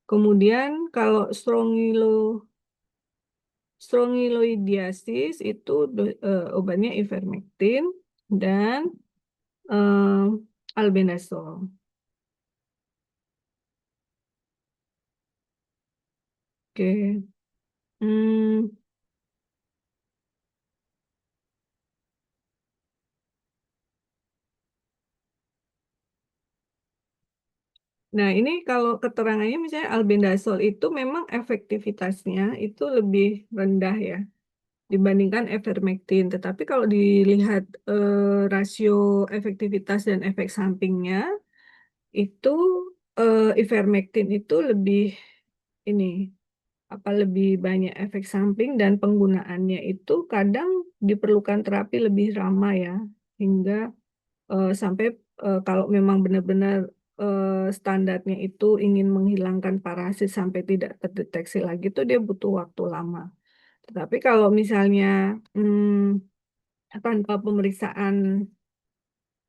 [SPEAKER 1] Kemudian kalau strongyloidiasis itu obatnya ivermectin dan albendazole. Oke. Hmm, Nah, ini kalau keterangannya misalnya albendazole itu memang efektivitasnya itu lebih rendah ya dibandingkan ivermectin. Tetapi kalau dilihat rasio efektivitas dan efek sampingnya itu ivermectin itu lebih ini lebih banyak efek samping dan penggunaannya itu kadang diperlukan terapi lebih lama ya hingga sampai kalau memang benar-benar standarnya itu ingin menghilangkan parasit sampai tidak terdeteksi lagi itu dia butuh waktu lama. Tetapi kalau misalnya tanpa pemeriksaan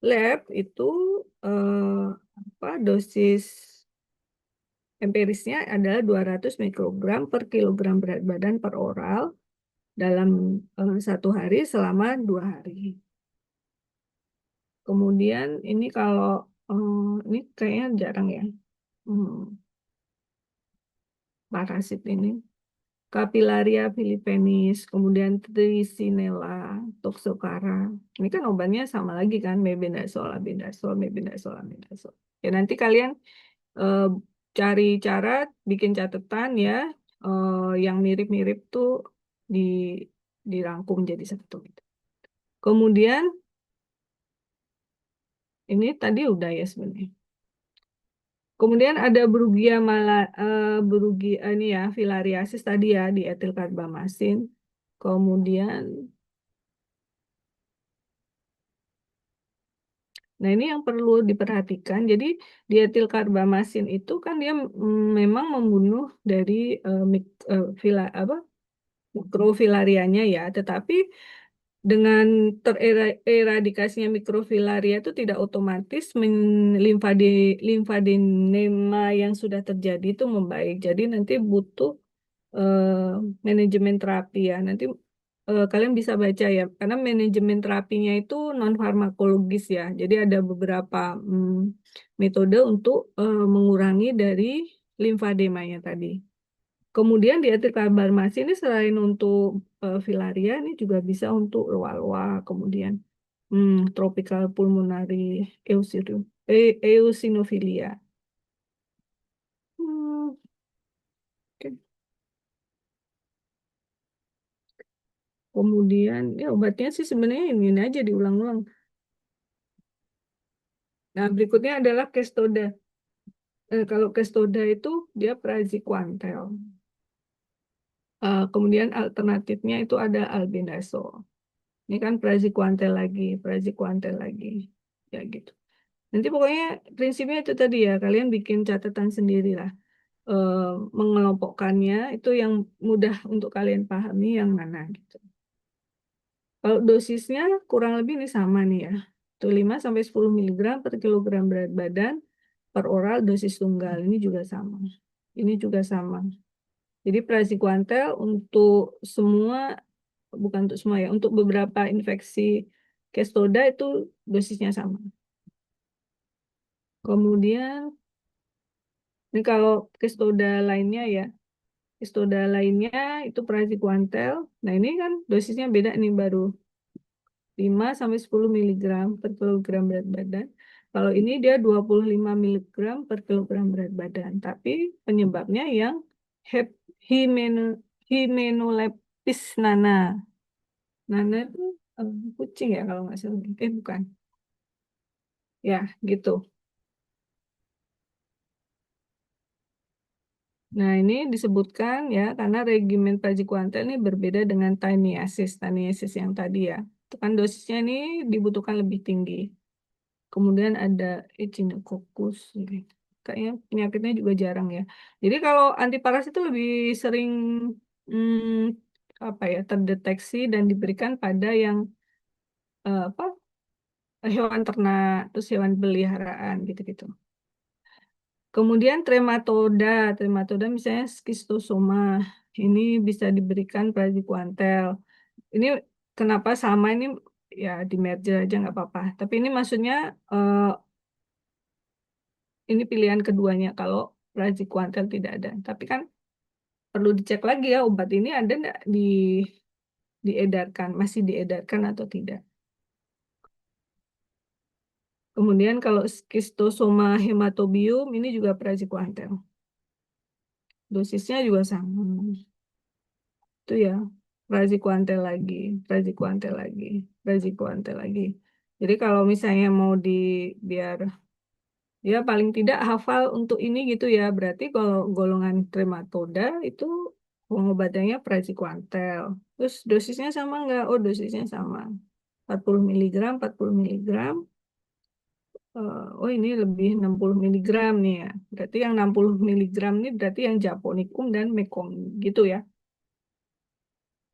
[SPEAKER 1] lab itu dosis empirisnya adalah 200 mikrogram per kilogram berat badan per oral dalam 1 hari selama 2 hari. Kemudian ini kalau ini kayaknya jarang ya, hmm, parasit ini. Capillaria filipinis, kemudian Trisinella toxocara. Ini kan obatnya sama lagi kan, mebendazole, albendazole, mebendazole, albendazole. Ya nanti kalian eh, cari cara bikin catatan ya, yang mirip-mirip tuh di dirangkum jadi satu. Kemudian ini tadi udah ya sebenarnya. Kemudian ada Brugia ini ya filariasis tadi ya di etilkarbamasin. Kemudian, nah ini yang perlu diperhatikan. Jadi dietilkarbamasin itu kan dia memang membunuh dari mikrofilarianya ya, tetapi dengan tereradikasinya mikrofilaria itu tidak otomatis limfadenema yang sudah terjadi itu membaik. Jadi nanti butuh eh, manajemen terapi ya. Nanti kalian bisa baca ya, karena manajemen terapinya itu non farmakologis ya. Jadi ada beberapa metode untuk mengurangi dari limfademanya tadi. Kemudian di etilkarbamasi ini selain untuk filaria ini juga bisa untuk loa-loa, kemudian tropical pulmonary eosinofilia. Hmm, oke. Kemudian ya obatnya sih sebenarnya ini aja diulang-ulang. Nah, berikutnya adalah Kestoda. Kalau Kestoda itu dia praziquantel. Kemudian alternatifnya itu ada albendazole. Ini kan praziquantel lagi. Ya gitu. Nanti pokoknya prinsipnya itu tadi ya, kalian bikin catatan sendiri lah. Eh, mengelompokkannya itu yang mudah untuk kalian pahami yang mana gitu. Kalau dosisnya kurang lebih ini sama nih ya. Itu 5 sampai 10 miligram per kilogram berat badan per oral dosis tunggal. Ini juga sama. Ini juga sama. Jadi praziquantel untuk semua, bukan untuk semua ya, untuk beberapa infeksi Kestoda itu dosisnya sama. Kemudian ini kalau Kestoda lainnya ya, Kestoda lainnya itu praziquantel. Nah ini kan dosisnya beda nih, baru 5 sampai 10 miligram per kilogram berat badan. Kalau ini dia 25 miligram per kilogram berat badan. Tapi penyebabnya yang hep- himeno, Hymenopilus nana. Nana itu kucing ya kalau nggak salah. Bukan. Ya, gitu. Nah, ini disebutkan ya, karena regimen praziquantel ini berbeda dengan tiniasis. Tiniasis yang tadi ya. Itu kan dosisnya ini dibutuhkan lebih tinggi. Kemudian ada Echinococcus. Kayaknya penyakitnya juga jarang ya. Jadi kalau antiparas itu lebih sering apa ya, terdeteksi dan diberikan pada yang apa, hewan ternak, terus hewan peliharaan gitu-gitu. Kemudian trematoda misalnya schistosoma, ini bisa diberikan praziquantel. Ini kenapa sama ini, ya di merger aja nggak apa-apa. Tapi ini maksudnya ini pilihan keduanya kalau praziquantel tidak ada. Tapi kan perlu dicek lagi ya, obat ini ada nggak diedarkan, masih diedarkan atau tidak. Kemudian kalau schistosoma hematobium ini juga praziquantel. Dosisnya juga sama. Itu ya, praziquantel lagi, praziquantel lagi. Jadi kalau misalnya mau biar ya paling tidak hafal untuk ini gitu ya, berarti kalau golongan trematoda itu pengobatannya praziquantel. Terus dosisnya sama nggak? Oh, dosisnya sama. 40 miligram, 40 miligram. Oh, ini lebih 60 miligram nih ya. Berarti yang 60 miligram ini berarti yang Japonicum dan Mekong gitu ya.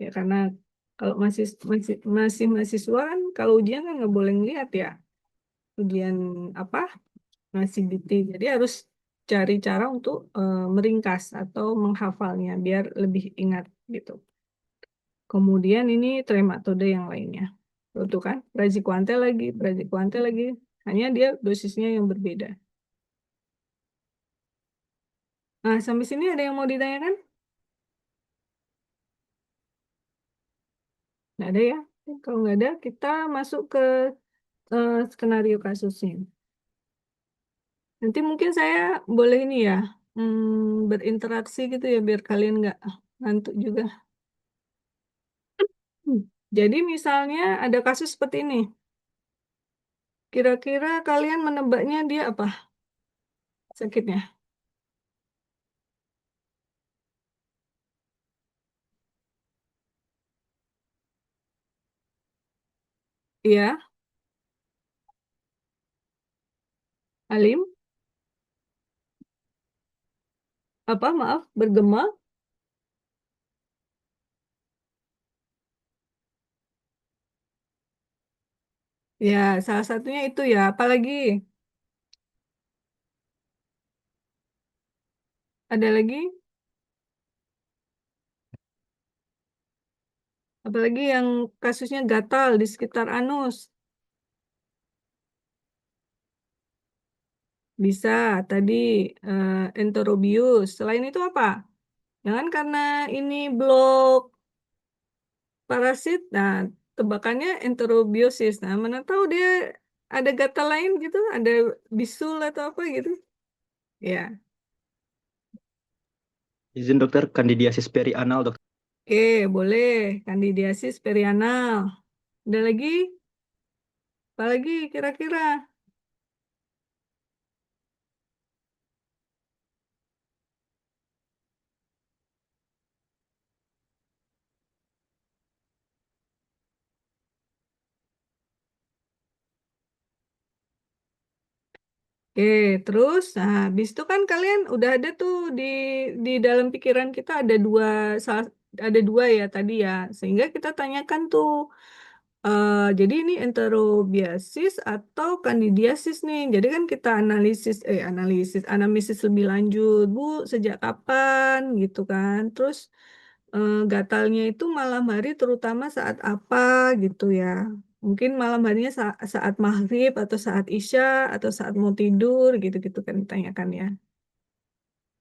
[SPEAKER 1] Ya karena kalau masih masih masih mahasiswa kan kalau ujian kan nggak boleh ngeliat ya. Ujian apa? Ngasih BT. Jadi harus cari cara untuk meringkas atau menghafalnya biar lebih ingat gitu. Kemudian ini trematode yang lainnya. Itu kan praziquantel lagi. Hanya dia dosisnya yang berbeda. Nah, sampai sini ada yang mau ditanyakan? Nggak ada ya? Kalau nggak ada, kita masuk ke skenario kasusnya. Nanti mungkin saya boleh ini ya, berinteraksi gitu ya, biar kalian nggak ngantuk juga. Hmm. Jadi misalnya ada kasus seperti ini. Kira-kira kalian menebaknya dia apa sakitnya? Iya, alim. Apa, maaf, bergema. Ya, salah satunya itu ya. Apalagi, ada lagi, apalagi yang kasusnya gatal di sekitar anus. Bisa tadi enterobius. Selain itu apa? Jangan karena ini blok parasit. Nah, tebakannya enterobiosis. Nah, mana tahu dia ada gatal lain gitu, ada bisul atau apa gitu. Ya,
[SPEAKER 2] Izin dokter, kandidiasis perianal dokter.
[SPEAKER 1] oke, boleh. Kandidiasis perianal. Ada lagi? Apa lagi kira-kira? Oke, terus, nah, habis itu kan kalian udah ada tuh di dalam pikiran kita ada dua ya tadi ya, sehingga kita tanyakan tuh Jadi ini enterobiasis atau kandidiasis nih. Jadi kan kita anamnesis lebih lanjut, Bu, sejak kapan gitu kan. Terus gatalnya itu malam hari terutama saat apa gitu ya. Mungkin malam harinya saat maghrib atau saat isya atau saat mau tidur gitu-gitu kan ditanyakan ya.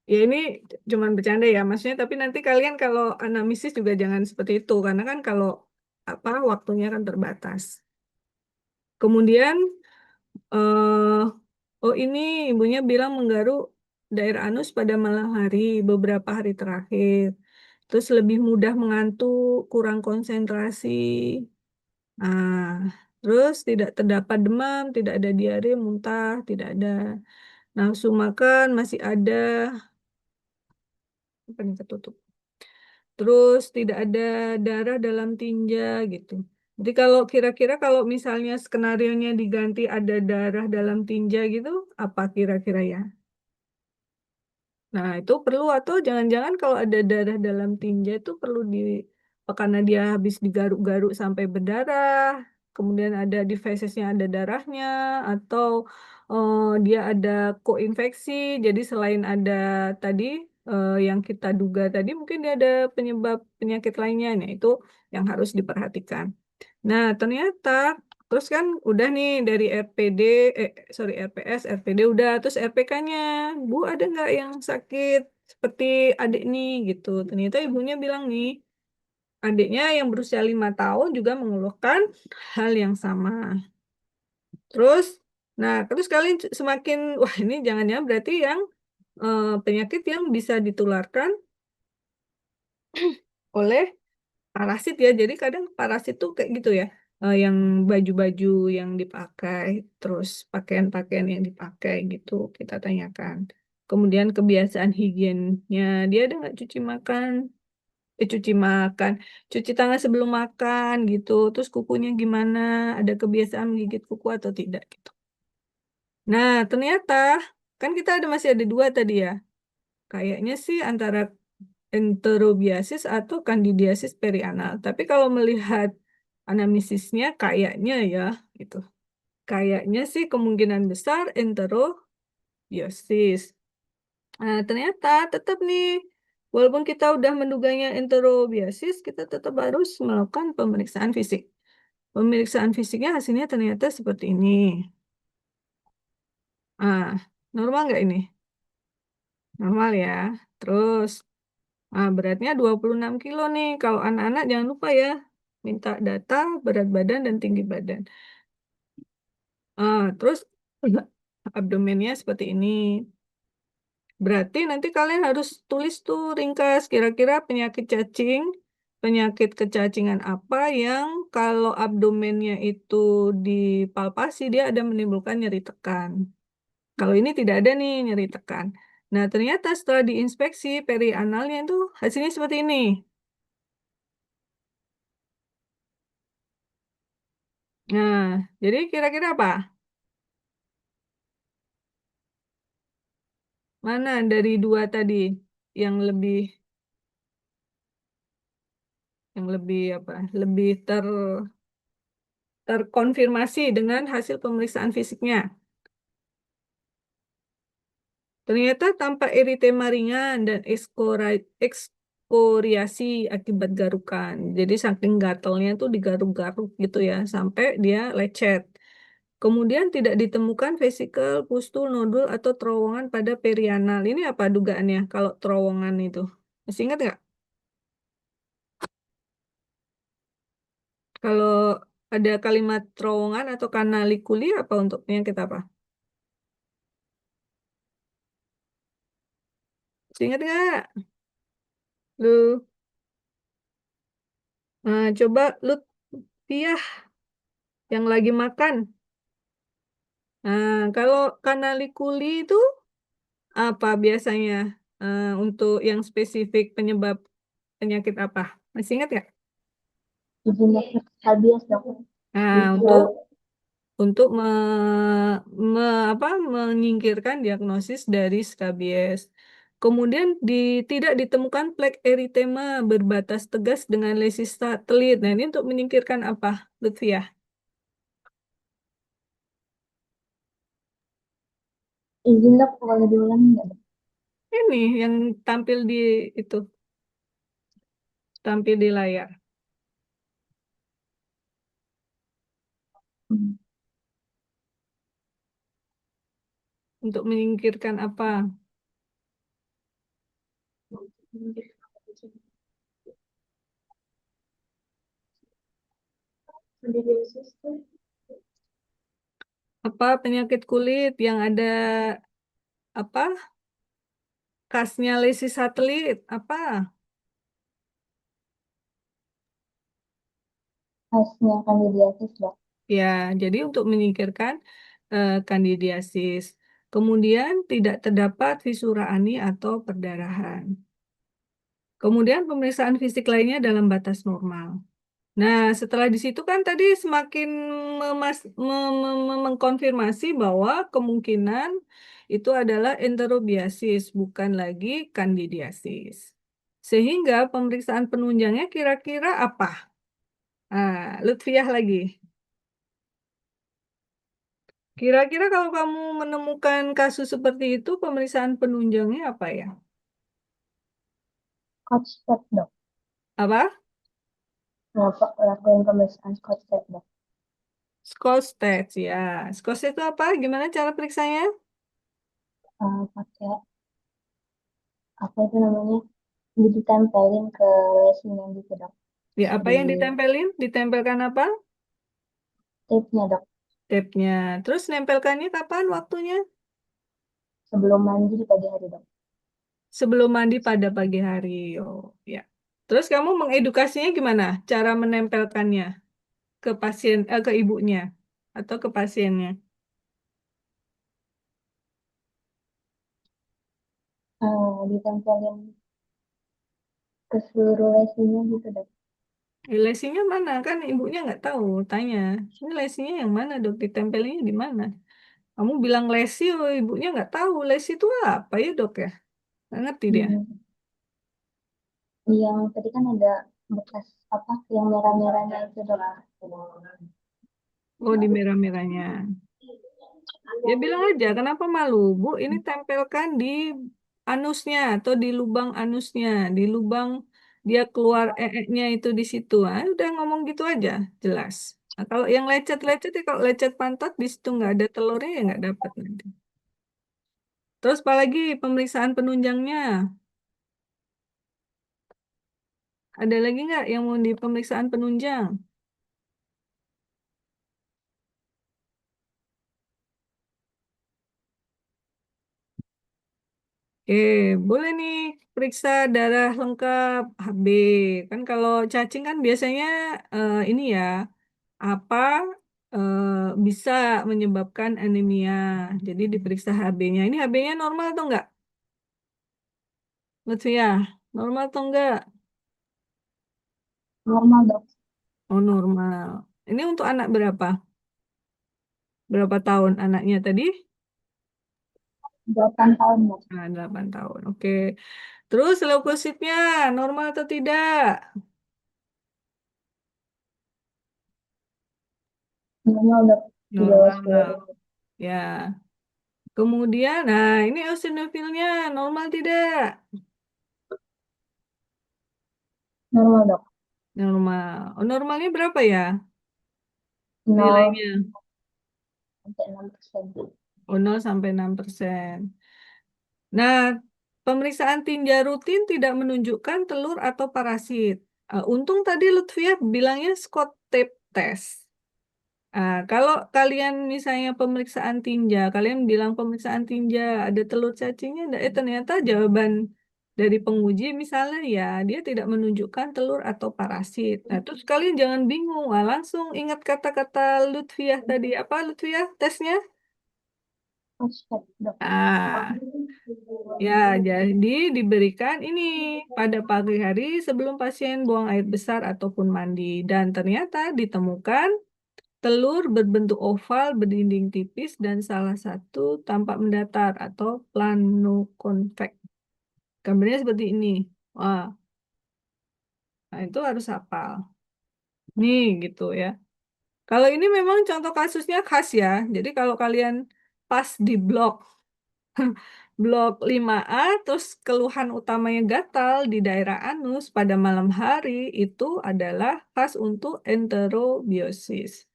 [SPEAKER 1] Ya ini cuman bercanda ya maksudnya, tapi nanti kalian kalau anamnesis juga jangan seperti itu karena kan kalau apa waktunya kan terbatas. Kemudian eh oh ini ibunya bilang menggaruk daerah anus pada malam hari beberapa hari terakhir. Terus lebih mudah mengantuk, kurang konsentrasi. Nah, terus tidak terdapat demam, tidak ada diare, muntah, tidak ada nafsu makan, masih ada apa nih ketutup. Terus tidak ada darah dalam tinja gitu. Jadi kalau kira-kira kalau misalnya skenarionya diganti ada darah dalam tinja gitu, apa kira-kira ya? Nah, itu perlu atau jangan-jangan kalau ada darah dalam tinja itu perlu karena dia habis digaruk-garuk sampai berdarah, kemudian ada di fesesnya ada darahnya, atau dia ada koinfeksi, jadi selain ada tadi yang kita duga tadi, mungkin dia ada penyebab penyakit lainnya, nah itu yang harus diperhatikan. Nah, ternyata terus kan udah nih dari RPS, RPD udah, terus RPK-nya, Bu ada nggak yang sakit seperti adik nih gitu. Ternyata ibunya bilang nih, adiknya yang berusia 5 tahun juga mengeluhkan hal yang sama. Terus, nah terus kalian semakin, wah ini jangan-jangan berarti yang penyakit yang bisa ditularkan oleh parasit ya. Jadi kadang parasit tuh kayak gitu ya. Yang baju-baju yang dipakai, terus pakaian-pakaian yang dipakai gitu kita tanyakan. Kemudian kebiasaan higiennya, dia ada nggak cuci makan, cuci tangan sebelum makan gitu. Terus kukunya gimana? Ada kebiasaan menggigit kuku atau tidak gitu. Nah, ternyata kan kita masih ada dua tadi ya. Kayaknya sih antara enterobiasis atau kandidiasis perianal. Tapi kalau melihat anamnesisnya kayaknya ya gitu. Kayaknya sih kemungkinan besar enterobiosis. Nah, ternyata tetap nih walaupun kita udah menduganya enterobiasis, kita tetap harus melakukan pemeriksaan fisik. Pemeriksaan fisiknya hasilnya ternyata seperti ini. Ah, normal nggak ini? Normal ya. Terus beratnya 26 kilo nih. Kalau anak-anak jangan lupa ya, minta data berat badan dan tinggi badan. Terus abdomennya seperti ini. Berarti nanti kalian harus tulis tuh ringkas kira-kira penyakit kecacingan apa yang kalau abdomennya itu dipalpasi dia ada menimbulkan nyeri tekan. Kalau ini tidak ada nih nyeri tekan. Nah, ternyata setelah diinspeksi perianalnya itu hasilnya seperti ini. Nah, jadi kira-kira apa? Mana dari dua tadi yang lebih apa? Lebih terkonfirmasi dengan hasil pemeriksaan fisiknya. Ternyata tampak eritema ringan dan ekskoriasi akibat garukan. Jadi saking gatalnya tuh digaruk-garuk gitu ya sampai dia lecet. Kemudian tidak ditemukan vesikel, pustul, nodul, atau terowongan pada perianal. Ini apa dugaannya kalau terowongan itu? Masih ingat nggak? Kalau ada kalimat terowongan atau kanalikuli apa untuk penyakit apa? Masih ingat nggak? Lu, coba lu Tiah yang lagi makan. Nah, kalau kanalikuli itu apa biasanya untuk yang spesifik penyebab penyakit apa? Masih ingat nggak?
[SPEAKER 3] Ibunya Sabias dong.
[SPEAKER 1] Nah, untuk apa, menyingkirkan diagnosis dari skabies. Kemudian tidak ditemukan plek eritema berbatas tegas dengan lesis satelit. Nah, ini untuk menyingkirkan apa, Lutfiah?
[SPEAKER 3] Izin dok, boleh diulangi nggak dok?
[SPEAKER 1] Ini yang tampil di itu, tampil di layar.
[SPEAKER 3] Hmm.
[SPEAKER 1] Untuk menyingkirkan apa? Apa penyakit kulit yang ada apa? Khasnya lesis satelit apa?
[SPEAKER 3] Khasnya kandidiasis dok.
[SPEAKER 1] Ya, jadi untuk menyingkirkan kandidiasis. Kemudian tidak terdapat fisura ani atau perdarahan. Kemudian pemeriksaan fisik lainnya dalam batas normal. Nah, setelah di situ kan tadi semakin mengkonfirmasi bahwa kemungkinan itu adalah enterobiasis, bukan lagi kandidiasis. Sehingga pemeriksaan penunjangnya kira-kira apa? Nah, Lutfiah lagi. Kira-kira kalau kamu menemukan kasus seperti itu, pemeriksaan penunjangnya apa ya?
[SPEAKER 3] Scotch tape dok.
[SPEAKER 1] Apa?
[SPEAKER 3] Lakuin pemeriksaan Scotch tape dok.
[SPEAKER 1] Scotch test ya. Scotch test itu apa? Gimana cara periksanya?
[SPEAKER 3] Pakai apa itu namanya? Ditempelin ke lesin yang gitu dok.
[SPEAKER 1] Ya,
[SPEAKER 3] Terus
[SPEAKER 1] apa
[SPEAKER 3] di
[SPEAKER 1] yang ditempelin? Ditempelkan apa?
[SPEAKER 3] tape-nya dok.
[SPEAKER 1] Tape-nya. Terus nempelkannya kapan waktunya?
[SPEAKER 3] Sebelum mandi di pagi hari dok.
[SPEAKER 1] Sebelum mandi pada pagi hari. Oh, ya. Terus kamu mengedukasinya gimana? Cara menempelkannya ke pasien, ke ibunya atau ke pasiennya?
[SPEAKER 3] Ditempelin ke seluruh lesinnya gitu dok.
[SPEAKER 1] Lesinya mana? Kan ibunya nggak tahu. Tanya, ini lesinya yang mana dok? Ditempelinnya di mana? Kamu bilang lesi, oh, ibunya nggak tahu. Lesi itu apa ya dok ya? Nggak ngerti dia.
[SPEAKER 3] Yang tadi kan ada bekas apa yang merah-merahnya itu dok.
[SPEAKER 1] Oh, di merah-merahnya. Ya bilang aja, kenapa malu? Bu, ini tempelkan di anusnya atau di lubang anusnya, di lubang dia keluar nya itu di situ. Ah, udah ngomong gitu aja, jelas. Nah, kalau yang lecet-lecet, ya kalau lecet pantat di situ nggak ada telurnya ya nggak dapat nanti. Terus apalagi pemeriksaan penunjangnya? Ada lagi nggak yang mau di pemeriksaan penunjang? Oke, boleh nih periksa darah lengkap HB. Kan kalau cacing kan biasanya ini ya, apa bisa menyebabkan anemia. Jadi diperiksa HB-nya. Ini HB-nya normal atau enggak? Lutfia, normal atau enggak?
[SPEAKER 3] Normal dok.
[SPEAKER 1] Oh, normal. Ini untuk anak berapa? Berapa tahun anaknya tadi?
[SPEAKER 3] 8 tahun dok.
[SPEAKER 1] Nah, 8 tahun. Oke. Terus leukositnya normal atau tidak?
[SPEAKER 3] Normal dok. Di bawah 10
[SPEAKER 1] Normal.
[SPEAKER 3] ribu.
[SPEAKER 1] Ya. Kemudian, nah ini eosinofilnya normal tidak?
[SPEAKER 3] Normal dok.
[SPEAKER 1] Normal. Oh, normalnya berapa ya
[SPEAKER 3] 0
[SPEAKER 1] nilainya?
[SPEAKER 3] sampai 6%.
[SPEAKER 1] Oh, 0 sampai 6%. Nah, pemeriksaan tinja rutin tidak menunjukkan telur atau parasit. Untung tadi Lutfia bilangnya Scott tape test. Kalau kalian misalnya pemeriksaan tinja, kalian bilang pemeriksaan tinja ada telur cacingnya, ternyata jawaban dari penguji misalnya ya dia tidak menunjukkan telur atau parasit. Nah, terus kalian jangan bingung, langsung ingat kata-kata Lutfiah tadi. Apa Lutfiah tesnya?
[SPEAKER 3] Prospek dok.
[SPEAKER 1] Ah, ya, jadi diberikan ini pada pagi hari sebelum pasien buang air besar ataupun mandi. Dan ternyata ditemukan telur berbentuk oval, berdinding tipis, dan salah satu tampak mendatar atau planokonveks. Gambarnya seperti ini. Wah, nah itu harus hafal. Nih gitu ya. Kalau ini memang contoh kasusnya khas ya. Jadi kalau kalian pas di blok 5A, terus keluhan utamanya gatal di daerah anus pada malam hari, itu adalah khas untuk enterobiosis.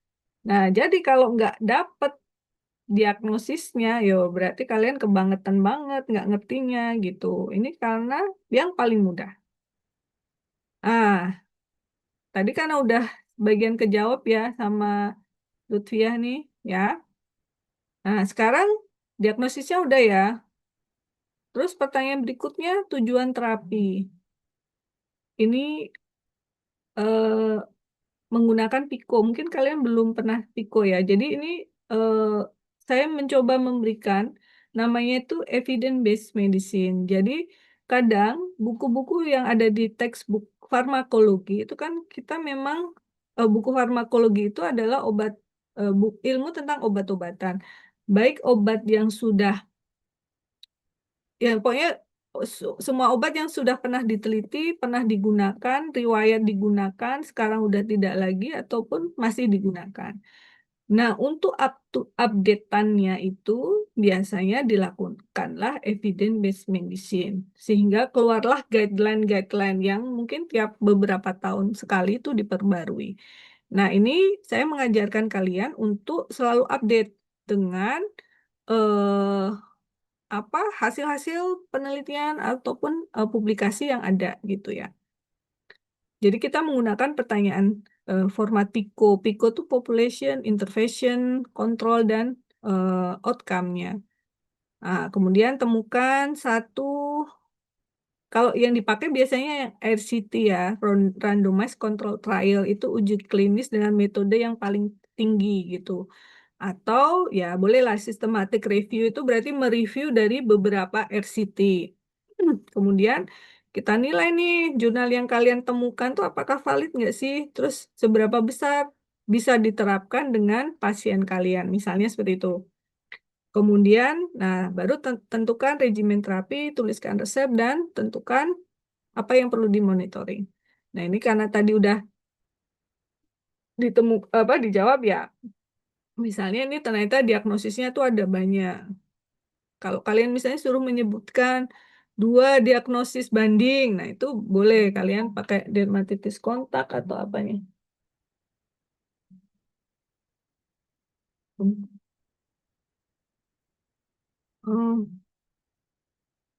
[SPEAKER 1] Nah, jadi kalau nggak dapet diagnosisnya, yo berarti kalian kebangetan banget, nggak ngertinya gitu. Ini karena yang paling mudah. Ah, tadi kan udah bagian kejawab ya sama Lutfiah nih, ya. Nah, sekarang diagnosisnya udah ya. Terus pertanyaan berikutnya, tujuan terapi. Ini menggunakan Pico. Mungkin kalian belum pernah Pico ya. Jadi ini eh, saya mencoba memberikan namanya itu evidence-based medicine. Jadi kadang buku-buku yang ada di textbook farmakologi itu kan kita memang buku farmakologi itu adalah ilmu tentang obat-obatan. Baik obat yang sudah ya pokoknya semua obat yang sudah pernah diteliti, pernah digunakan, riwayat digunakan, sekarang udah tidak lagi ataupun masih digunakan. Nah, untuk update-annya itu biasanya dilakukanlah evidence-based medicine. Sehingga keluarlah guideline-guideline yang mungkin tiap beberapa tahun sekali itu diperbarui. Nah, ini saya mengajarkan kalian untuk selalu update dengan eh, hasil-hasil penelitian ataupun publikasi yang ada gitu ya. Jadi kita menggunakan pertanyaan format PICO. PICO itu population, intervention, control, dan outcome-nya. Nah, kemudian temukan satu, kalau yang dipakai biasanya yang RCT ya, Randomized Control Trial, itu uji klinis dengan metode yang paling tinggi gitu. Atau ya bolehlah systematic review, itu berarti mereview dari beberapa RCT. Kemudian kita nilai nih jurnal yang kalian temukan tuh apakah valid nggak sih? Terus seberapa besar bisa diterapkan dengan pasien kalian, misalnya seperti itu. Kemudian, nah baru tentukan regimen terapi, tuliskan resep, dan tentukan apa yang perlu dimonitoring. Nah ini karena tadi udah dijawab ya. Misalnya ini ternyata diagnosisnya tuh ada banyak. Kalau kalian misalnya suruh menyebutkan 2 diagnosis banding, nah itu boleh kalian pakai dermatitis kontak atau apanya. Hmm.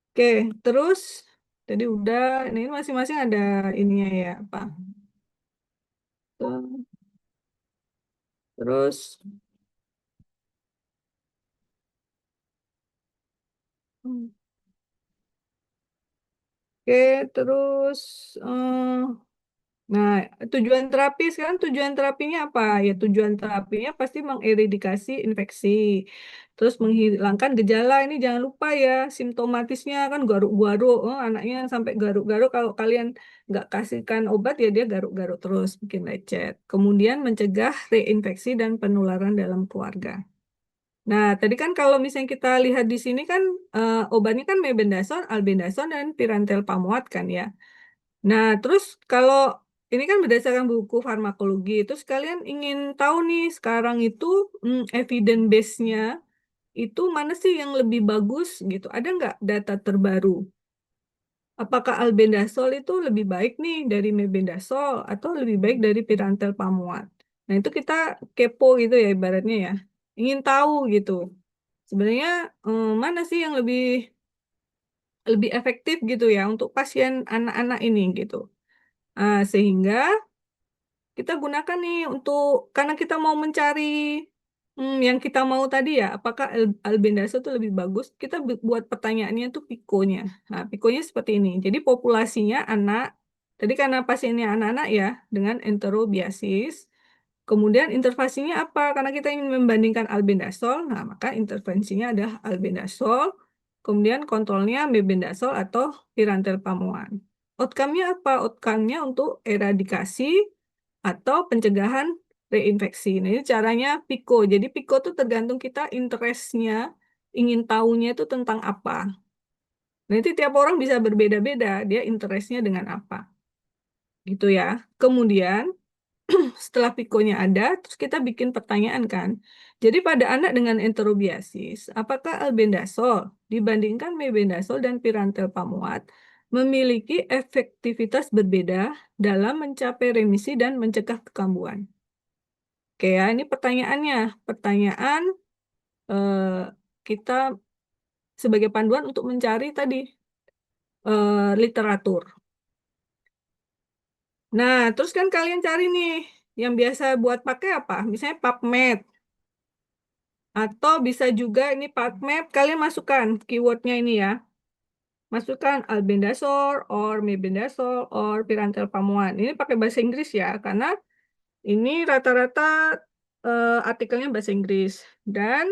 [SPEAKER 1] Oke, terus tadi udah, ini masing-masing ada ininya ya, apa? Tuh. Terus, hmm, oke, terus, nah, tujuan terapi sekarang tujuan terapinya apa? Ya tujuan terapinya pasti mengeradikasi infeksi, terus menghilangkan gejala. Ini jangan lupa ya simptomatisnya kan garuk-garuk, anaknya sampai garuk-garuk. Kalau kalian nggak kasihkan obat ya dia garuk-garuk terus bikin lecet. Kemudian mencegah reinfeksi dan penularan dalam keluarga. Nah, tadi kan kalau misalnya kita lihat di sini kan obatnya kan mebendazole, albendazole, dan pirantel pamuat kan ya. Nah, terus kalau ini kan berdasarkan buku farmakologi, terus kalian ingin tahu nih sekarang itu evidence base-nya itu mana sih yang lebih bagus gitu? Ada nggak data terbaru? Apakah albendazole itu lebih baik nih dari mebendazole atau lebih baik dari pirantel pamuat? Nah, itu kita kepo gitu ya ibaratnya ya. Ingin tahu gitu. Sebenarnya mana sih yang lebih lebih efektif gitu ya untuk pasien anak-anak ini gitu. Sehingga kita gunakan nih untuk karena kita mau mencari yang kita mau tadi ya, apakah albendazole itu lebih bagus? Kita buat pertanyaannya itu pikonya. Nah, pikonya seperti ini. Jadi populasinya anak, tadi karena pasiennya anak-anak ya dengan enterobiasis. Kemudian intervensinya apa? Karena kita ingin membandingkan albendazole, nah maka intervensinya adalah albendazole. Kemudian kontrolnya mebendazole atau pirantelpamuan. Outcome-nya apa? Outcome-nya untuk eradikasi atau pencegahan reinfeksi. Nah, ini caranya PICO. Jadi PICO itu tergantung kita interest-nya, ingin tahunya itu tentang apa. Nanti tiap orang bisa berbeda-beda, dia interestnya dengan apa. Gitu ya. Kemudian, setelah pikonya ada, terus kita bikin pertanyaan kan. Jadi pada anak dengan enterobiasis, apakah albendazol dibandingkan mebendazol dan pirantelpamuat memiliki efektivitas berbeda dalam mencapai remisi dan mencegah kekambuhan? Oke ya, ini pertanyaannya. Pertanyaan eh, kita sebagai panduan untuk mencari tadi literatur. Nah, terus kan kalian cari nih yang biasa buat pakai apa? Misalnya PubMed atau bisa juga ini PubMed kalian masukkan keywordnya ini ya. Masukkan albendazole or mebendazole or pirantelpamuat. Ini pakai bahasa Inggris ya, karena ini rata-rata artikelnya bahasa Inggris dan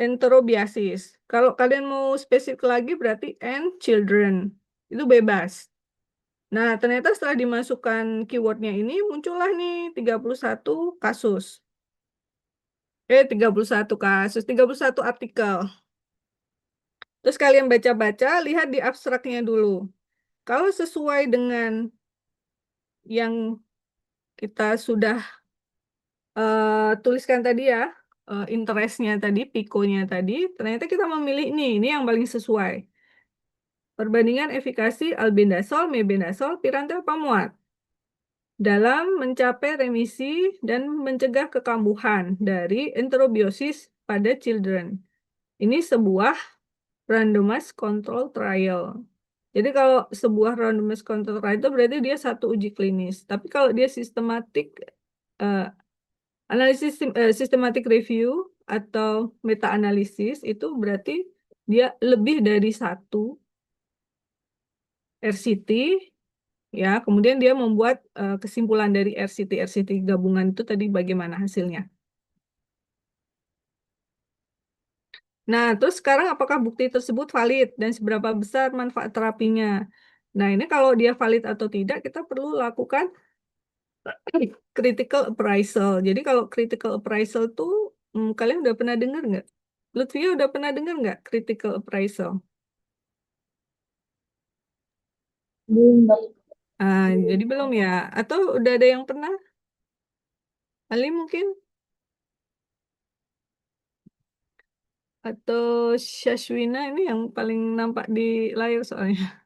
[SPEAKER 1] enterobiasis. Kalau kalian mau spesifik lagi berarti and children. Itu bebas. Nah, ternyata setelah dimasukkan keywordnya ini, muncullah nih 31 kasus. 31 kasus, 31 artikel. Terus kalian baca-baca, lihat di abstraknya dulu. Kalau sesuai dengan yang kita sudah tuliskan tadi ya, interestnya tadi, pikonya tadi, ternyata kita memilih ini yang paling sesuai. Perbandingan efikasi albendazol, mebendazol, pirantelpamuat dalam mencapai remisi dan mencegah kekambuhan dari enterobiosis pada children. Ini sebuah randomized control trial. Jadi kalau sebuah randomized control trial itu berarti dia satu uji klinis. Tapi kalau dia analisis systematic review atau meta analisis itu berarti dia lebih dari satu RCT ya. Kemudian dia membuat kesimpulan dari RCT gabungan itu tadi bagaimana hasilnya. Nah, terus sekarang apakah bukti tersebut valid dan seberapa besar manfaat terapinya? Nah, ini kalau dia valid atau tidak, kita perlu lakukan critical appraisal. Jadi kalau critical appraisal tuh, kalian udah pernah dengar nggak? Lutfi udah pernah dengar nggak critical appraisal?
[SPEAKER 3] Belum, Dok.
[SPEAKER 1] Jadi belum ya? Atau udah ada yang pernah? Ali mungkin? Atau Syashwina ini yang paling nampak di layar soalnya.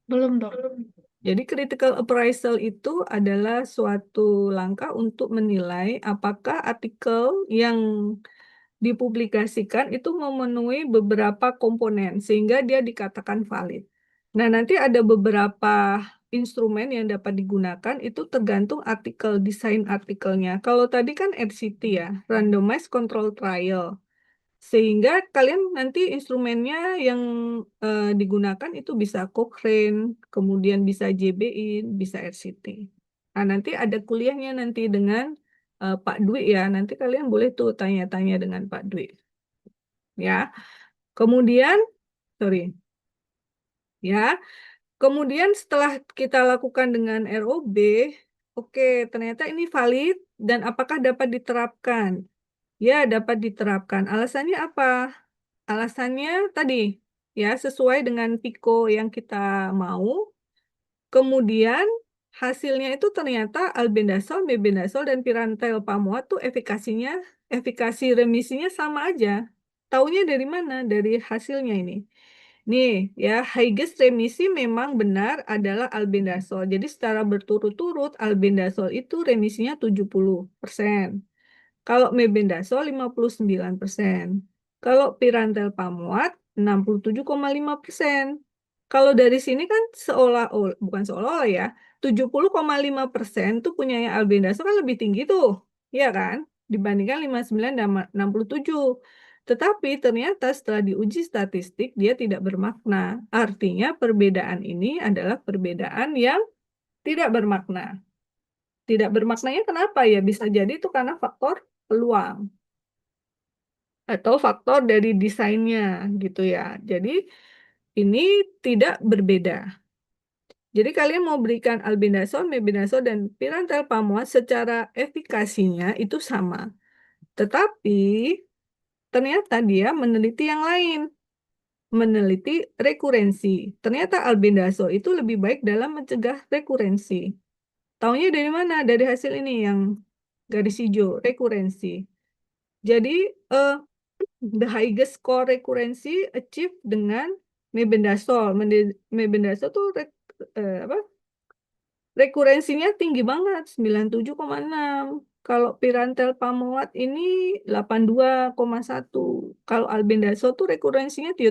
[SPEAKER 4] Belum, Dok.
[SPEAKER 1] Jadi critical appraisal itu adalah suatu langkah untuk menilai apakah artikel yang dipublikasikan itu memenuhi beberapa komponen sehingga dia dikatakan valid. Nah, nanti ada beberapa instrumen yang dapat digunakan itu tergantung artikel, desain artikelnya. Kalau tadi kan RCT ya, Randomized Control Trial. Sehingga kalian nanti instrumennya yang digunakan itu bisa Cochrane, kemudian bisa JBIN, bisa RCT. Nah, nanti ada kuliahnya nanti dengan Pak Dwi ya. Nanti kalian boleh tuh tanya-tanya dengan Pak Dwi. Ya. Kemudian, sorry. Ya. Kemudian setelah kita lakukan dengan ROB, oke, ternyata ini valid dan apakah dapat diterapkan? Ya, dapat diterapkan. Alasannya apa? Alasannya tadi ya sesuai dengan Pico yang kita mau. Kemudian hasilnya itu ternyata albendazol, mebendazol dan pirantelpamuat tuh efikasi remisinya sama aja. Taunya dari mana? Dari hasilnya ini. Nih ya, highest remisi memang benar adalah albendazol. Jadi secara berturut-turut albendazol itu remisinya 70%. Kalau mebendazol 59%. Kalau pirantelpamuat 67,5%. Kalau dari sini kan bukan seolah-olah ya, 70,5% tuh punyanya albendazol kan lebih tinggi tuh, ya kan? Dibandingkan 59 dan 67. Tetapi ternyata setelah diuji statistik dia tidak bermakna. Artinya perbedaan ini adalah perbedaan yang tidak bermakna. Tidak bermaknanya kenapa ya? Bisa jadi itu karena faktor peluang atau faktor dari desainnya gitu ya. Jadi ini tidak berbeda. Jadi kalian mau berikan albendazol, mebendazol, dan pirantelpamuat secara efikasinya itu sama. Tetapi ternyata dia meneliti yang lain. meneliti rekurensi. Ternyata albendazol itu lebih baik dalam mencegah rekurensi. Taunya dari mana? Dari hasil ini yang garis hijau, rekurensi. Jadi, the highest score rekurensi achieve dengan mebendazole. Mebendazole tuh rekurensinya tinggi banget, 97,6. Kalau pirantel pamoat ini 82,1. Kalau albendazole tuh rekurensinya tuh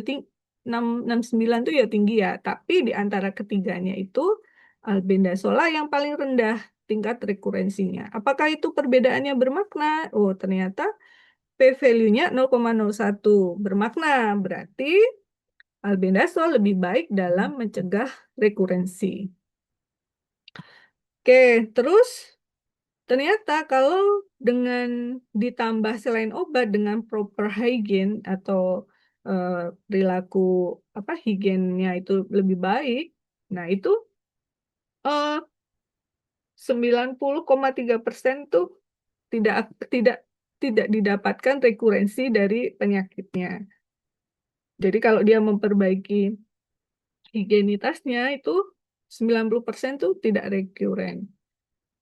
[SPEAKER 1] 69 tuh ya tinggi ya. Tapi di antara ketiganya itu albendazole lah yang paling rendah tingkat rekurensinya. Apakah itu perbedaannya bermakna? Oh, ternyata P-value-nya 0,01. Bermakna, berarti albendazole lebih baik dalam mencegah rekurensi. Oke, terus ternyata kalau dengan ditambah selain obat dengan proper hygiene atau perilaku higiennya itu lebih baik, nah itu eh, 90,3% tuh tidak tidak tidak didapatkan rekurensi dari penyakitnya. Jadi kalau dia memperbaiki higienitasnya itu 90% tuh tidak rekuren.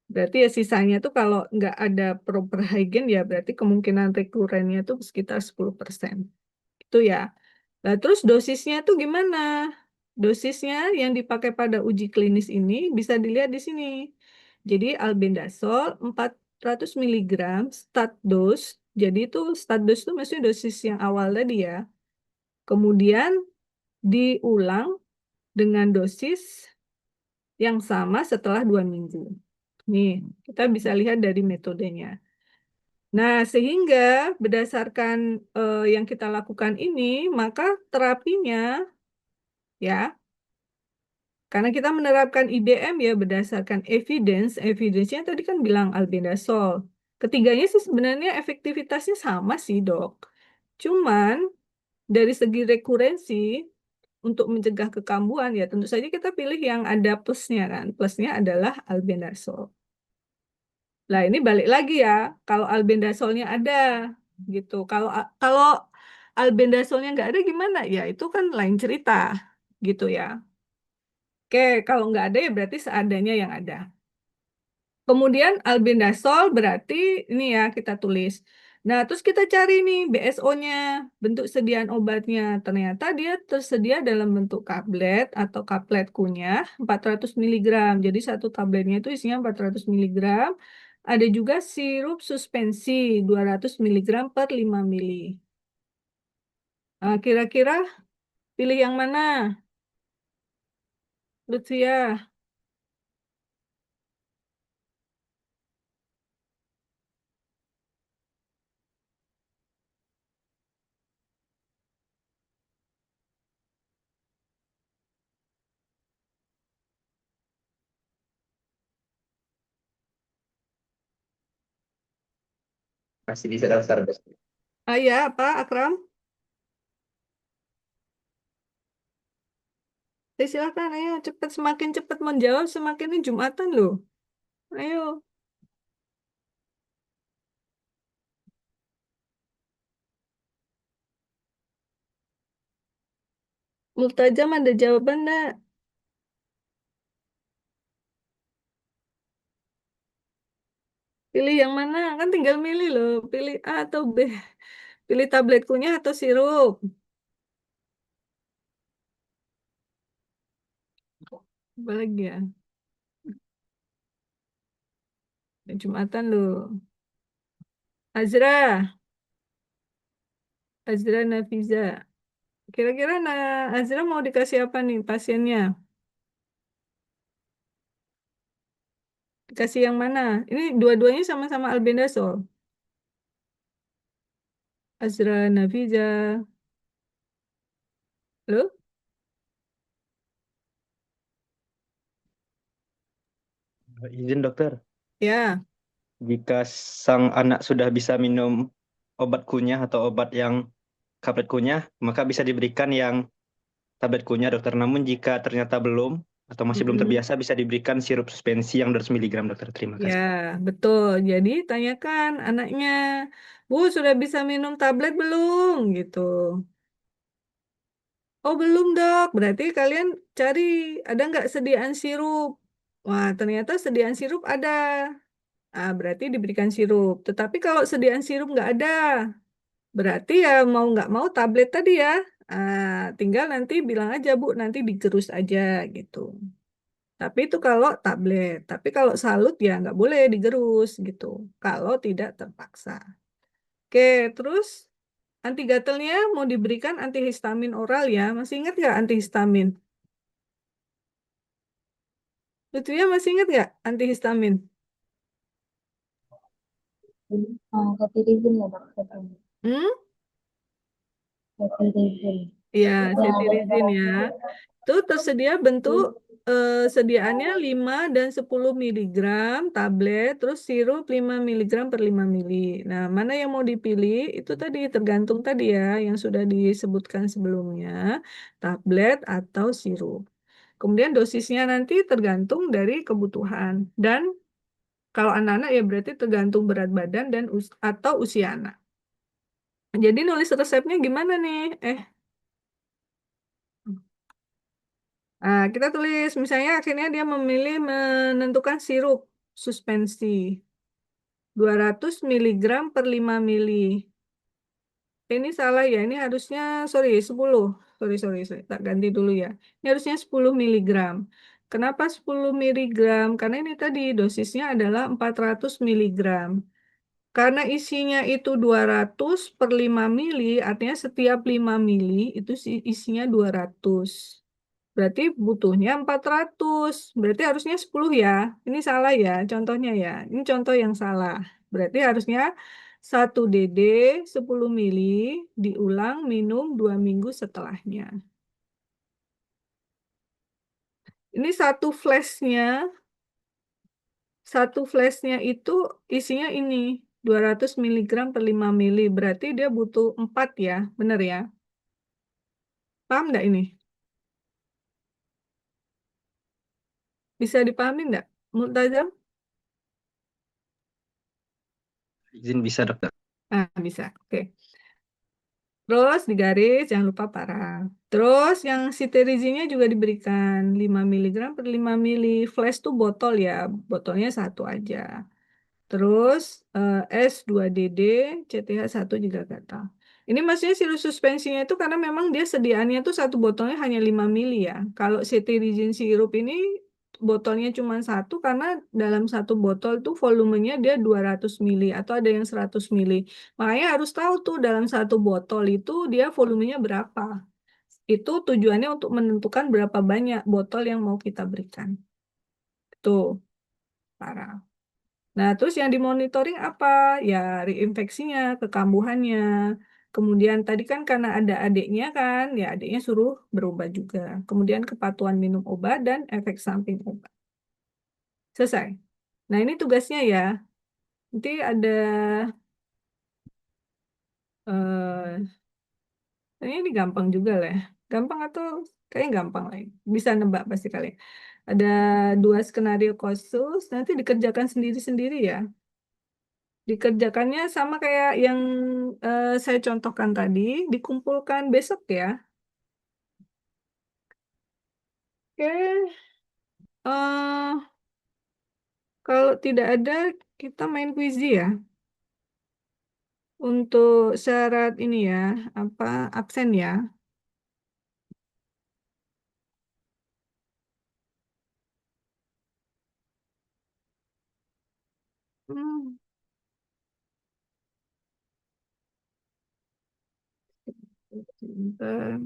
[SPEAKER 1] Berarti ya sisanya tuh kalau nggak ada proper hygiene ya berarti kemungkinan rekurennya tuh sekitar 10%. Itu ya. Nah, terus dosisnya tuh gimana? Dosisnya yang dipakai pada uji klinis ini bisa dilihat di sini. Jadi albendazole 400 mg start dose. Jadi itu start dose itu maksudnya dosis yang awal tadi ya. Kemudian diulang dengan dosis yang sama setelah 2 minggu. Nih, kita bisa lihat dari metodenya. Nah, sehingga berdasarkan yang kita lakukan ini, maka terapinya ya, karena kita menerapkan IBM ya berdasarkan evidence-nya tadi kan bilang albendazole. Ketiganya sih sebenarnya efektivitasnya sama sih, Dok. Cuman dari segi rekurensi untuk mencegah kekambuhan ya tentu saja kita pilih yang ada plusnya kan. Plusnya adalah albendazole. Nah, ini balik lagi ya, kalau albendazolnya ada gitu. Kalau albendazolnya nggak ada gimana? Ya itu kan lain cerita gitu ya. Oke, kalau nggak ada ya berarti seadanya yang ada. Kemudian albendazole berarti ini ya kita tulis. Nah, terus kita cari nih BSO-nya, bentuk sediaan obatnya. Ternyata dia tersedia dalam bentuk tablet atau kaplet kunyah 400 mg. Jadi satu tabletnya itu isinya 400 mg. Ada juga sirup suspensi 200 mg per 5 mili. Nah, kira-kira pilih yang mana, Lutfia?
[SPEAKER 2] Masih bisa daftar, Dokter.
[SPEAKER 1] Ah ya, apa Akram? Silakan, ayo cepat, semakin cepat menjawab semakin ini Jumatan loh. Ayo, Multajam ada jawaban enggak? Pilih yang mana? Kan tinggal milih loh. Pilih A atau B. Pilih tablet kunyah atau sirup. Apa lagi ya? Jumatan loh. Azra. Azra Nafiza. Kira-kira Azra mau dikasih apa nih pasiennya? Dikasih yang mana? Ini dua-duanya sama-sama albendazole. Azra Nafiza. Loh?
[SPEAKER 2] Izin dokter,
[SPEAKER 1] Ya.
[SPEAKER 2] jika sang anak sudah bisa minum obat kunyah atau obat yang kaplet kunyah, maka bisa diberikan yang tablet kunyah dokter. Namun jika ternyata belum atau masih belum
[SPEAKER 1] Mm-mm.
[SPEAKER 2] terbiasa, bisa diberikan sirup suspensi yang 200 mg dokter. Terima
[SPEAKER 1] Ya,
[SPEAKER 2] kasih.
[SPEAKER 1] betul. Jadi tanyakan anaknya, Bu, sudah bisa minum tablet belum? Gitu. Oh, belum, Dok. Berarti kalian cari ada nggak sediaan sirup? Wah, ternyata sediaan sirup ada. Ah, berarti diberikan sirup. Tetapi kalau sediaan sirup nggak ada, berarti ya mau nggak mau tablet tadi ya. Ah, tinggal nanti bilang aja, Bu, nanti digerus aja gitu. Tapi itu kalau tablet. Tapi kalau salut ya nggak boleh digerus gitu. Kalau tidak terpaksa. Oke, terus anti gatelnya mau diberikan antihistamin oral ya. Masih ingat nggak antihistamin? Lutfiah masih ingat nggak antihistamin?
[SPEAKER 3] Cetirizine ya dok, cetirizine.
[SPEAKER 1] Hmm?
[SPEAKER 3] Cetirizine.
[SPEAKER 1] Iya,
[SPEAKER 3] Yang ada
[SPEAKER 1] cetirizine ya. Itu tersedia bentuk sediaannya 5 dan 10 miligram tablet, terus sirup 5 miligram per 5 mili. Nah, mana yang mau dipilih? Itu tadi tergantung tadi ya, yang sudah disebutkan sebelumnya, tablet atau sirup. Kemudian dosisnya nanti tergantung dari kebutuhan. Dan kalau anak-anak ya berarti tergantung berat badan dan atau usia anak. Jadi nulis resepnya gimana nih? Kita tulis misalnya akhirnya dia memilih menentukan sirup suspensi 200 miligram per 5 mili. Ini salah ya, ini harusnya sorry 10. Sorry, tak ganti dulu ya. Ini harusnya 10 miligram. Kenapa 10 miligram? Karena ini tadi dosisnya adalah 400 miligram. Karena isinya itu 200 per 5 mili, artinya setiap 5 mili itu isinya 200. Berarti butuhnya 400. Berarti harusnya 10 ya. Ini salah ya contohnya ya. Ini contoh yang salah. Berarti harusnya 1 DD 10 mili diulang minum 2 minggu setelahnya. Ini satu flashnya itu isinya ini 200 miligram per 5 mili. Berarti dia butuh 4 ya. Benar ya? Paham nggak ini? Bisa dipahami nggak? Multazam?
[SPEAKER 2] Izin bisa dokter.
[SPEAKER 1] Bisa. Oke. Terus digaris, jangan lupa parang. Terus yang cetirizine juga diberikan 5 miligram per 5 mili. Flash tuh botol ya, botolnya satu aja. Terus S2DD, CTH1 juga kata. Ini maksudnya sirup suspensinya itu karena memang dia sediaannya tuh satu botolnya hanya 5 mili ya. Kalau cetirizine sirup ini botolnya cuma satu karena dalam satu botol tuh volumenya dia 200 mili atau ada yang 100 mili. Makanya harus tahu tuh dalam satu botol itu dia volumenya berapa. Itu tujuannya untuk menentukan berapa banyak botol yang mau kita berikan. Tuh, parah. Nah, terus yang dimonitoring apa? Ya, reinfeksinya, kekambuhannya. Kemudian tadi kan karena ada adiknya kan, ya adiknya suruh berubah juga. Kemudian kepatuhan minum obat dan efek samping obat. Selesai. Nah, ini tugasnya ya. Nanti ada, ini gampang juga lah ya. Gampang atau kayaknya gampang lah. Bisa nebak pasti kalian. Ada 2 skenario kasus, nanti dikerjakan sendiri-sendiri ya. Dikerjakannya sama kayak yang saya contohkan tadi, dikumpulkan besok ya. Oke, eh, kalau tidak ada, kita main quiz ya. Untuk syarat ini ya, apa absen ya. Hmm, sebentar.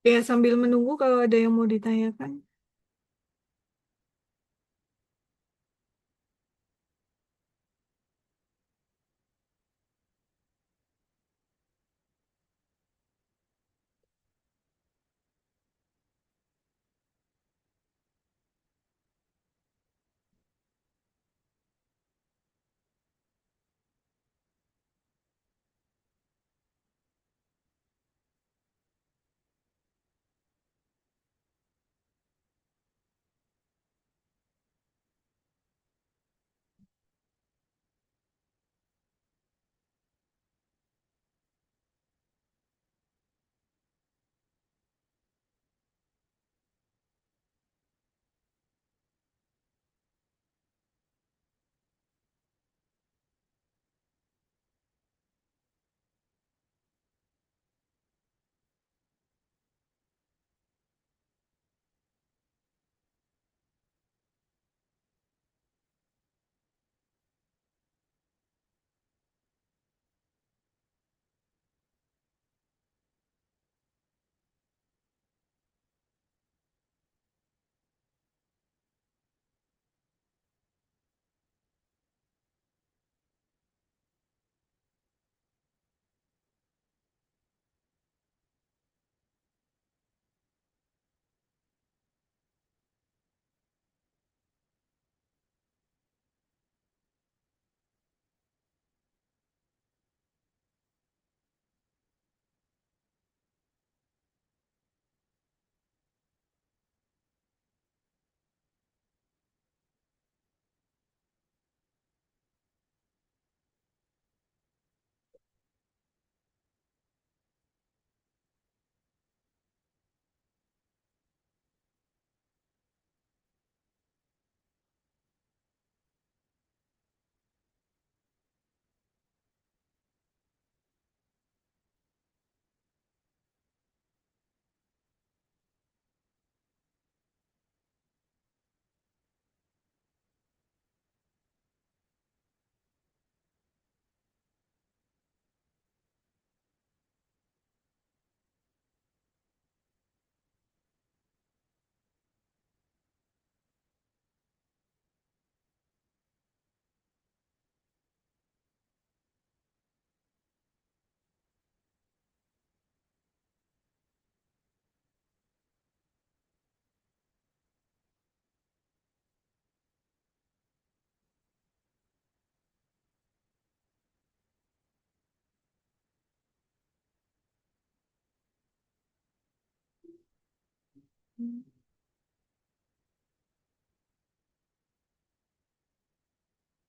[SPEAKER 1] Ya, sambil menunggu kalau ada yang mau ditanyakan.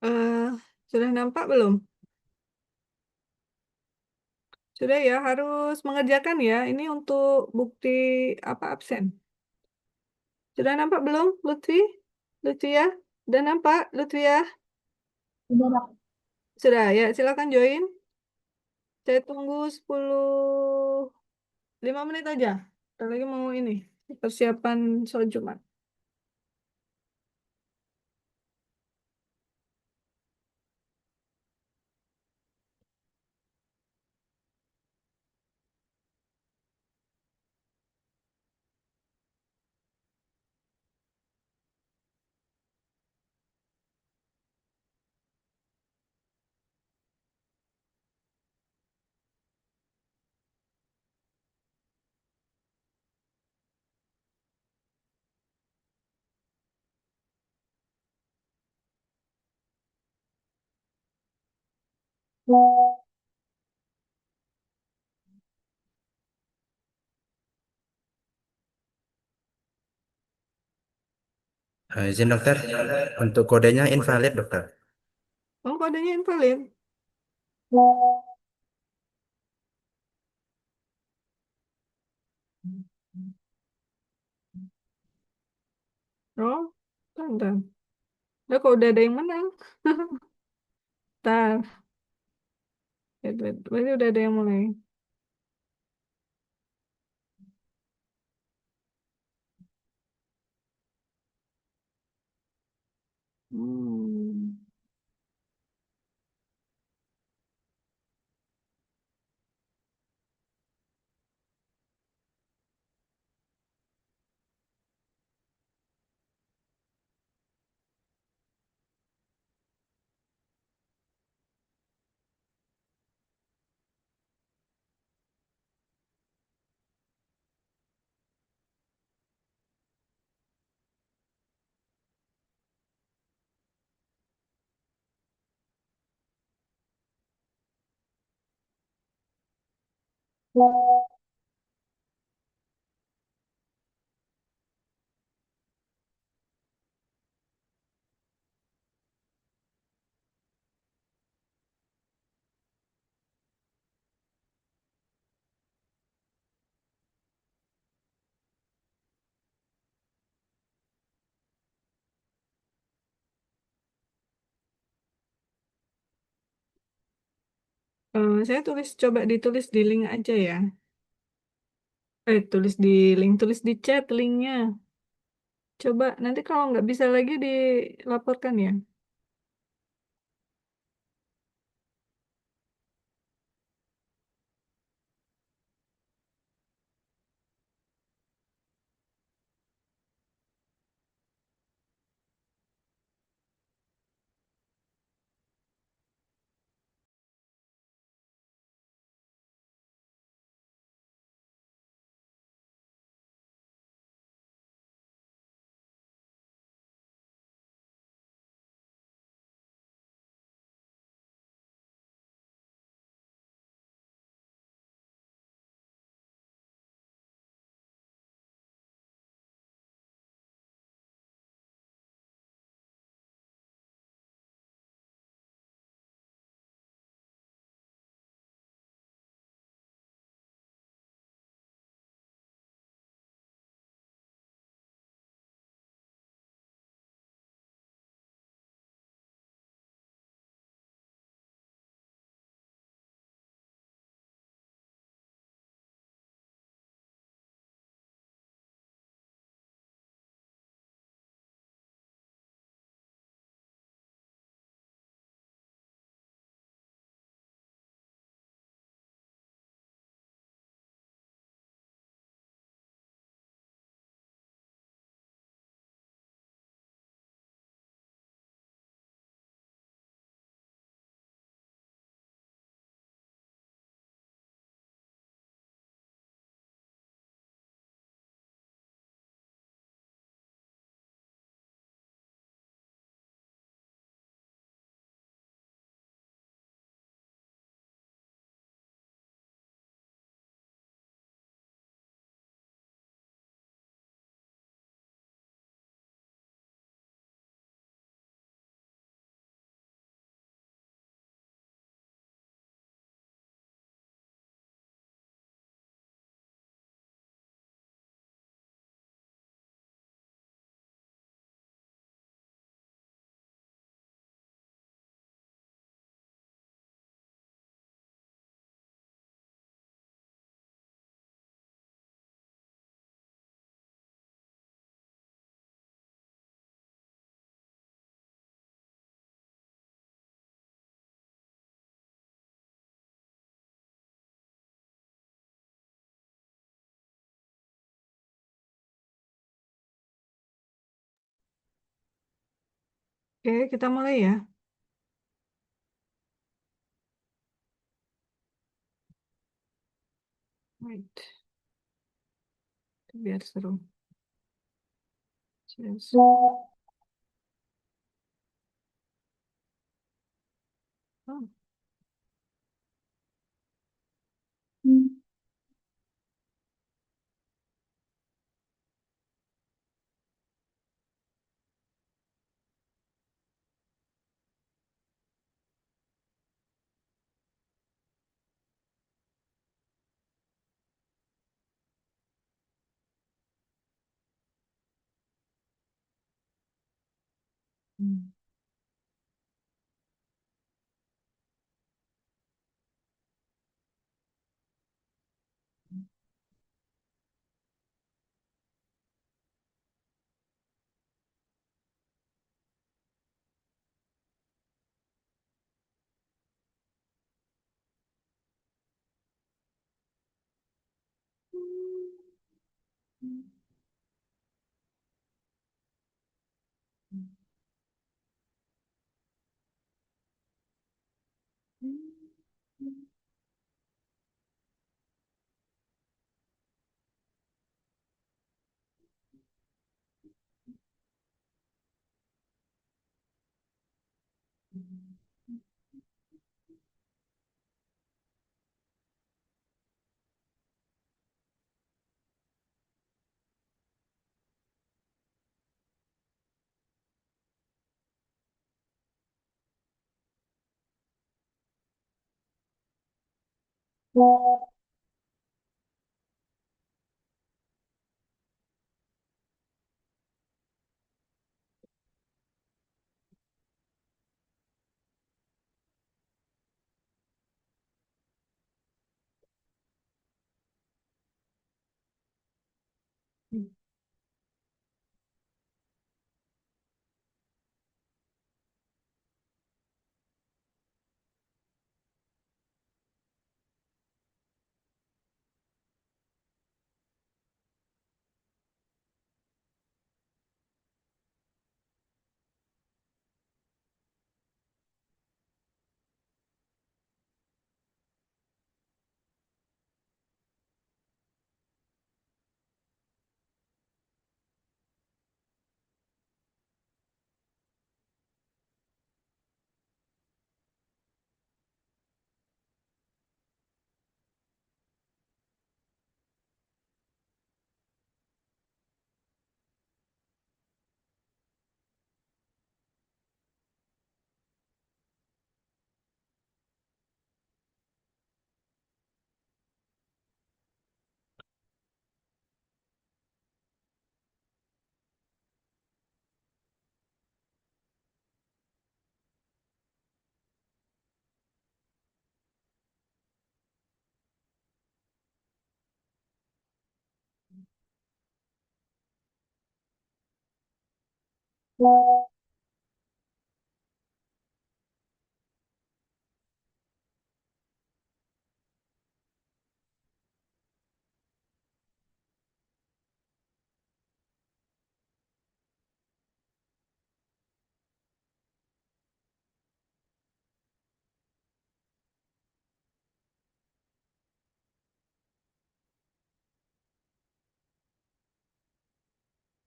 [SPEAKER 1] Eh, sudah nampak belum? Sudah ya, harus mengerjakan ya. Ini untuk bukti apa absen. Sudah nampak belum, Lutfi? Lutfi ya? Sudah nampak, Lutfi ya?
[SPEAKER 3] Udah, Kak.
[SPEAKER 1] Sudah ya, silakan join. Saya tunggu 5 menit aja. Ntar lagi mau ini, persiapan sholat Jumat.
[SPEAKER 4] Izin dokter, untuk kodenya invalid dokter.
[SPEAKER 1] Oh, kodenya invalid. Oh, bentar. Udah kok udah ada yang menang. Ntar, berarti udah ada yang mulai. Hmm. Saya coba ditulis di link aja ya. Tulis di link, tulis di chat linknya. Coba nanti kalau nggak bisa lagi dilaporkan ya. Oke, kita mulai ya. Wait, biar seru. Cheers. Oh, Hmm.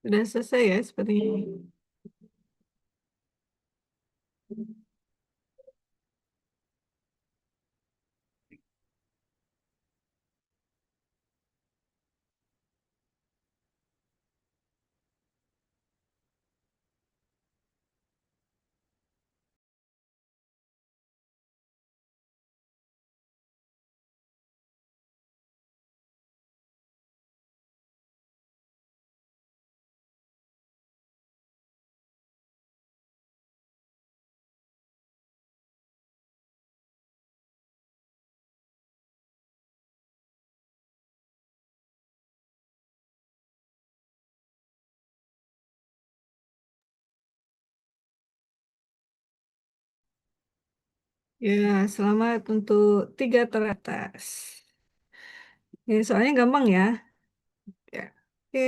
[SPEAKER 1] Sudah selesai ya sepertinya. Ya, selamat untuk 3 teratas. Ya, soalnya gampang ya. Ya. Oke.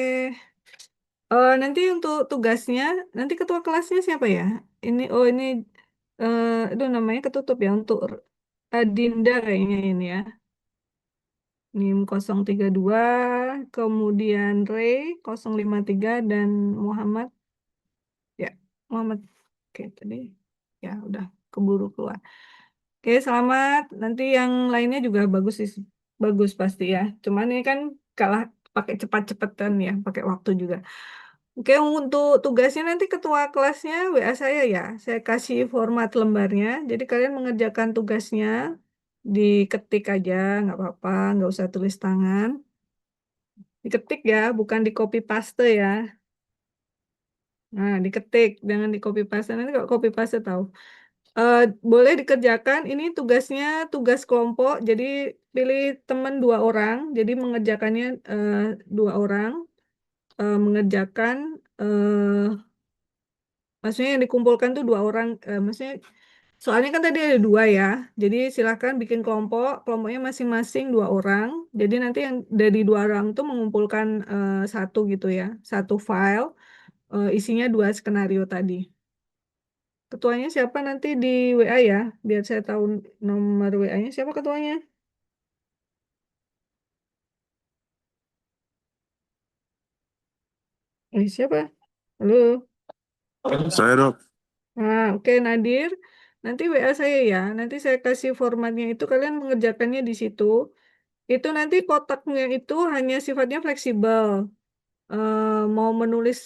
[SPEAKER 1] Nanti untuk tugasnya, nanti ketua kelasnya siapa ya? Ini, itu namanya ketutup ya untuk Dinda kayaknya ini ya. NIM 032, kemudian Ray 053 dan Muhammad. Ya, Muhammad. Oke, tadi. Ya, udah keburu keluar. Oke, selamat. Nanti yang lainnya juga bagus sih. Bagus pasti ya. Cuman ini kan kalah pakai cepat-cepatan ya, pakai waktu juga. Oke, untuk tugasnya nanti ketua kelasnya WA saya ya. Saya kasih format lembarnya. Jadi kalian mengerjakan tugasnya diketik aja, nggak apa-apa, nggak usah tulis tangan. Diketik ya, bukan di copy paste ya. Nah, diketik, jangan di copy paste. Nanti kalau copy paste tahu. Boleh dikerjakan. Ini tugasnya tugas kelompok. Jadi pilih teman 2 orang. Jadi mengerjakannya 2 orang. Mengerjakan, maksudnya yang dikumpulkan tuh 2 orang. Maksudnya soalnya kan tadi ada 2 ya. Jadi silahkan bikin kelompok. Kelompoknya masing-masing 2 orang. Jadi nanti yang dari 2 orang tuh mengumpulkan satu gitu ya. Satu file. Isinya 2 skenario tadi. Ketuanya siapa nanti di WA ya, biar saya tahu nomor WA-nya. Siapa ketuanya? Siapa? Halo.
[SPEAKER 5] Saya dok.
[SPEAKER 1] Nah, oke Nadir. Nanti WA saya ya. Nanti saya kasih formatnya itu kalian mengerjakannya di situ. Itu nanti kotaknya itu hanya sifatnya fleksibel. Mau menulis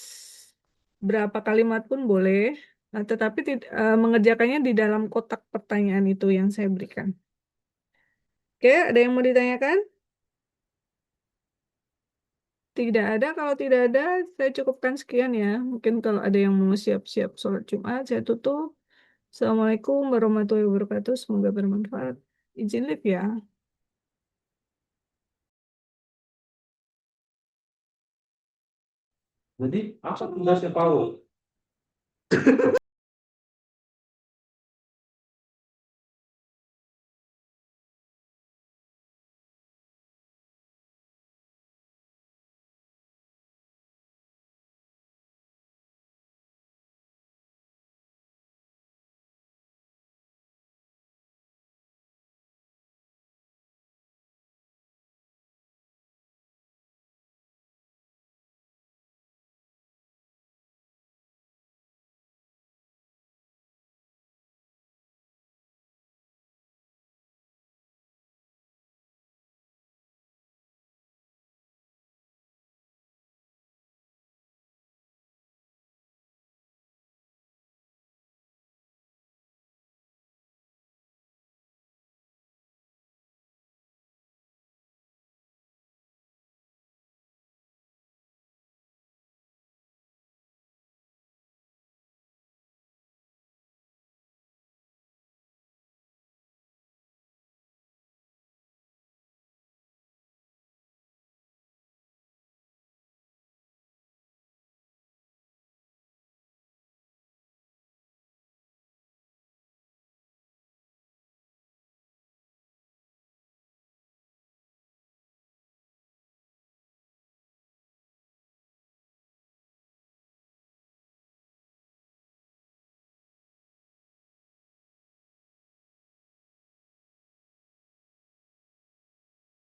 [SPEAKER 1] berapa kalimat pun boleh. Nah, tetapi mengerjakannya di dalam kotak pertanyaan itu yang saya berikan. Oke, ada yang mau ditanyakan? Tidak ada, kalau tidak ada, saya cukupkan sekian ya. Mungkin kalau ada yang mau siap-siap sholat Jumat, saya tutup. Assalamualaikum warahmatullahi wabarakatuh. Semoga bermanfaat. Izin live ya.
[SPEAKER 5] Jadi apa tugasnya Paul?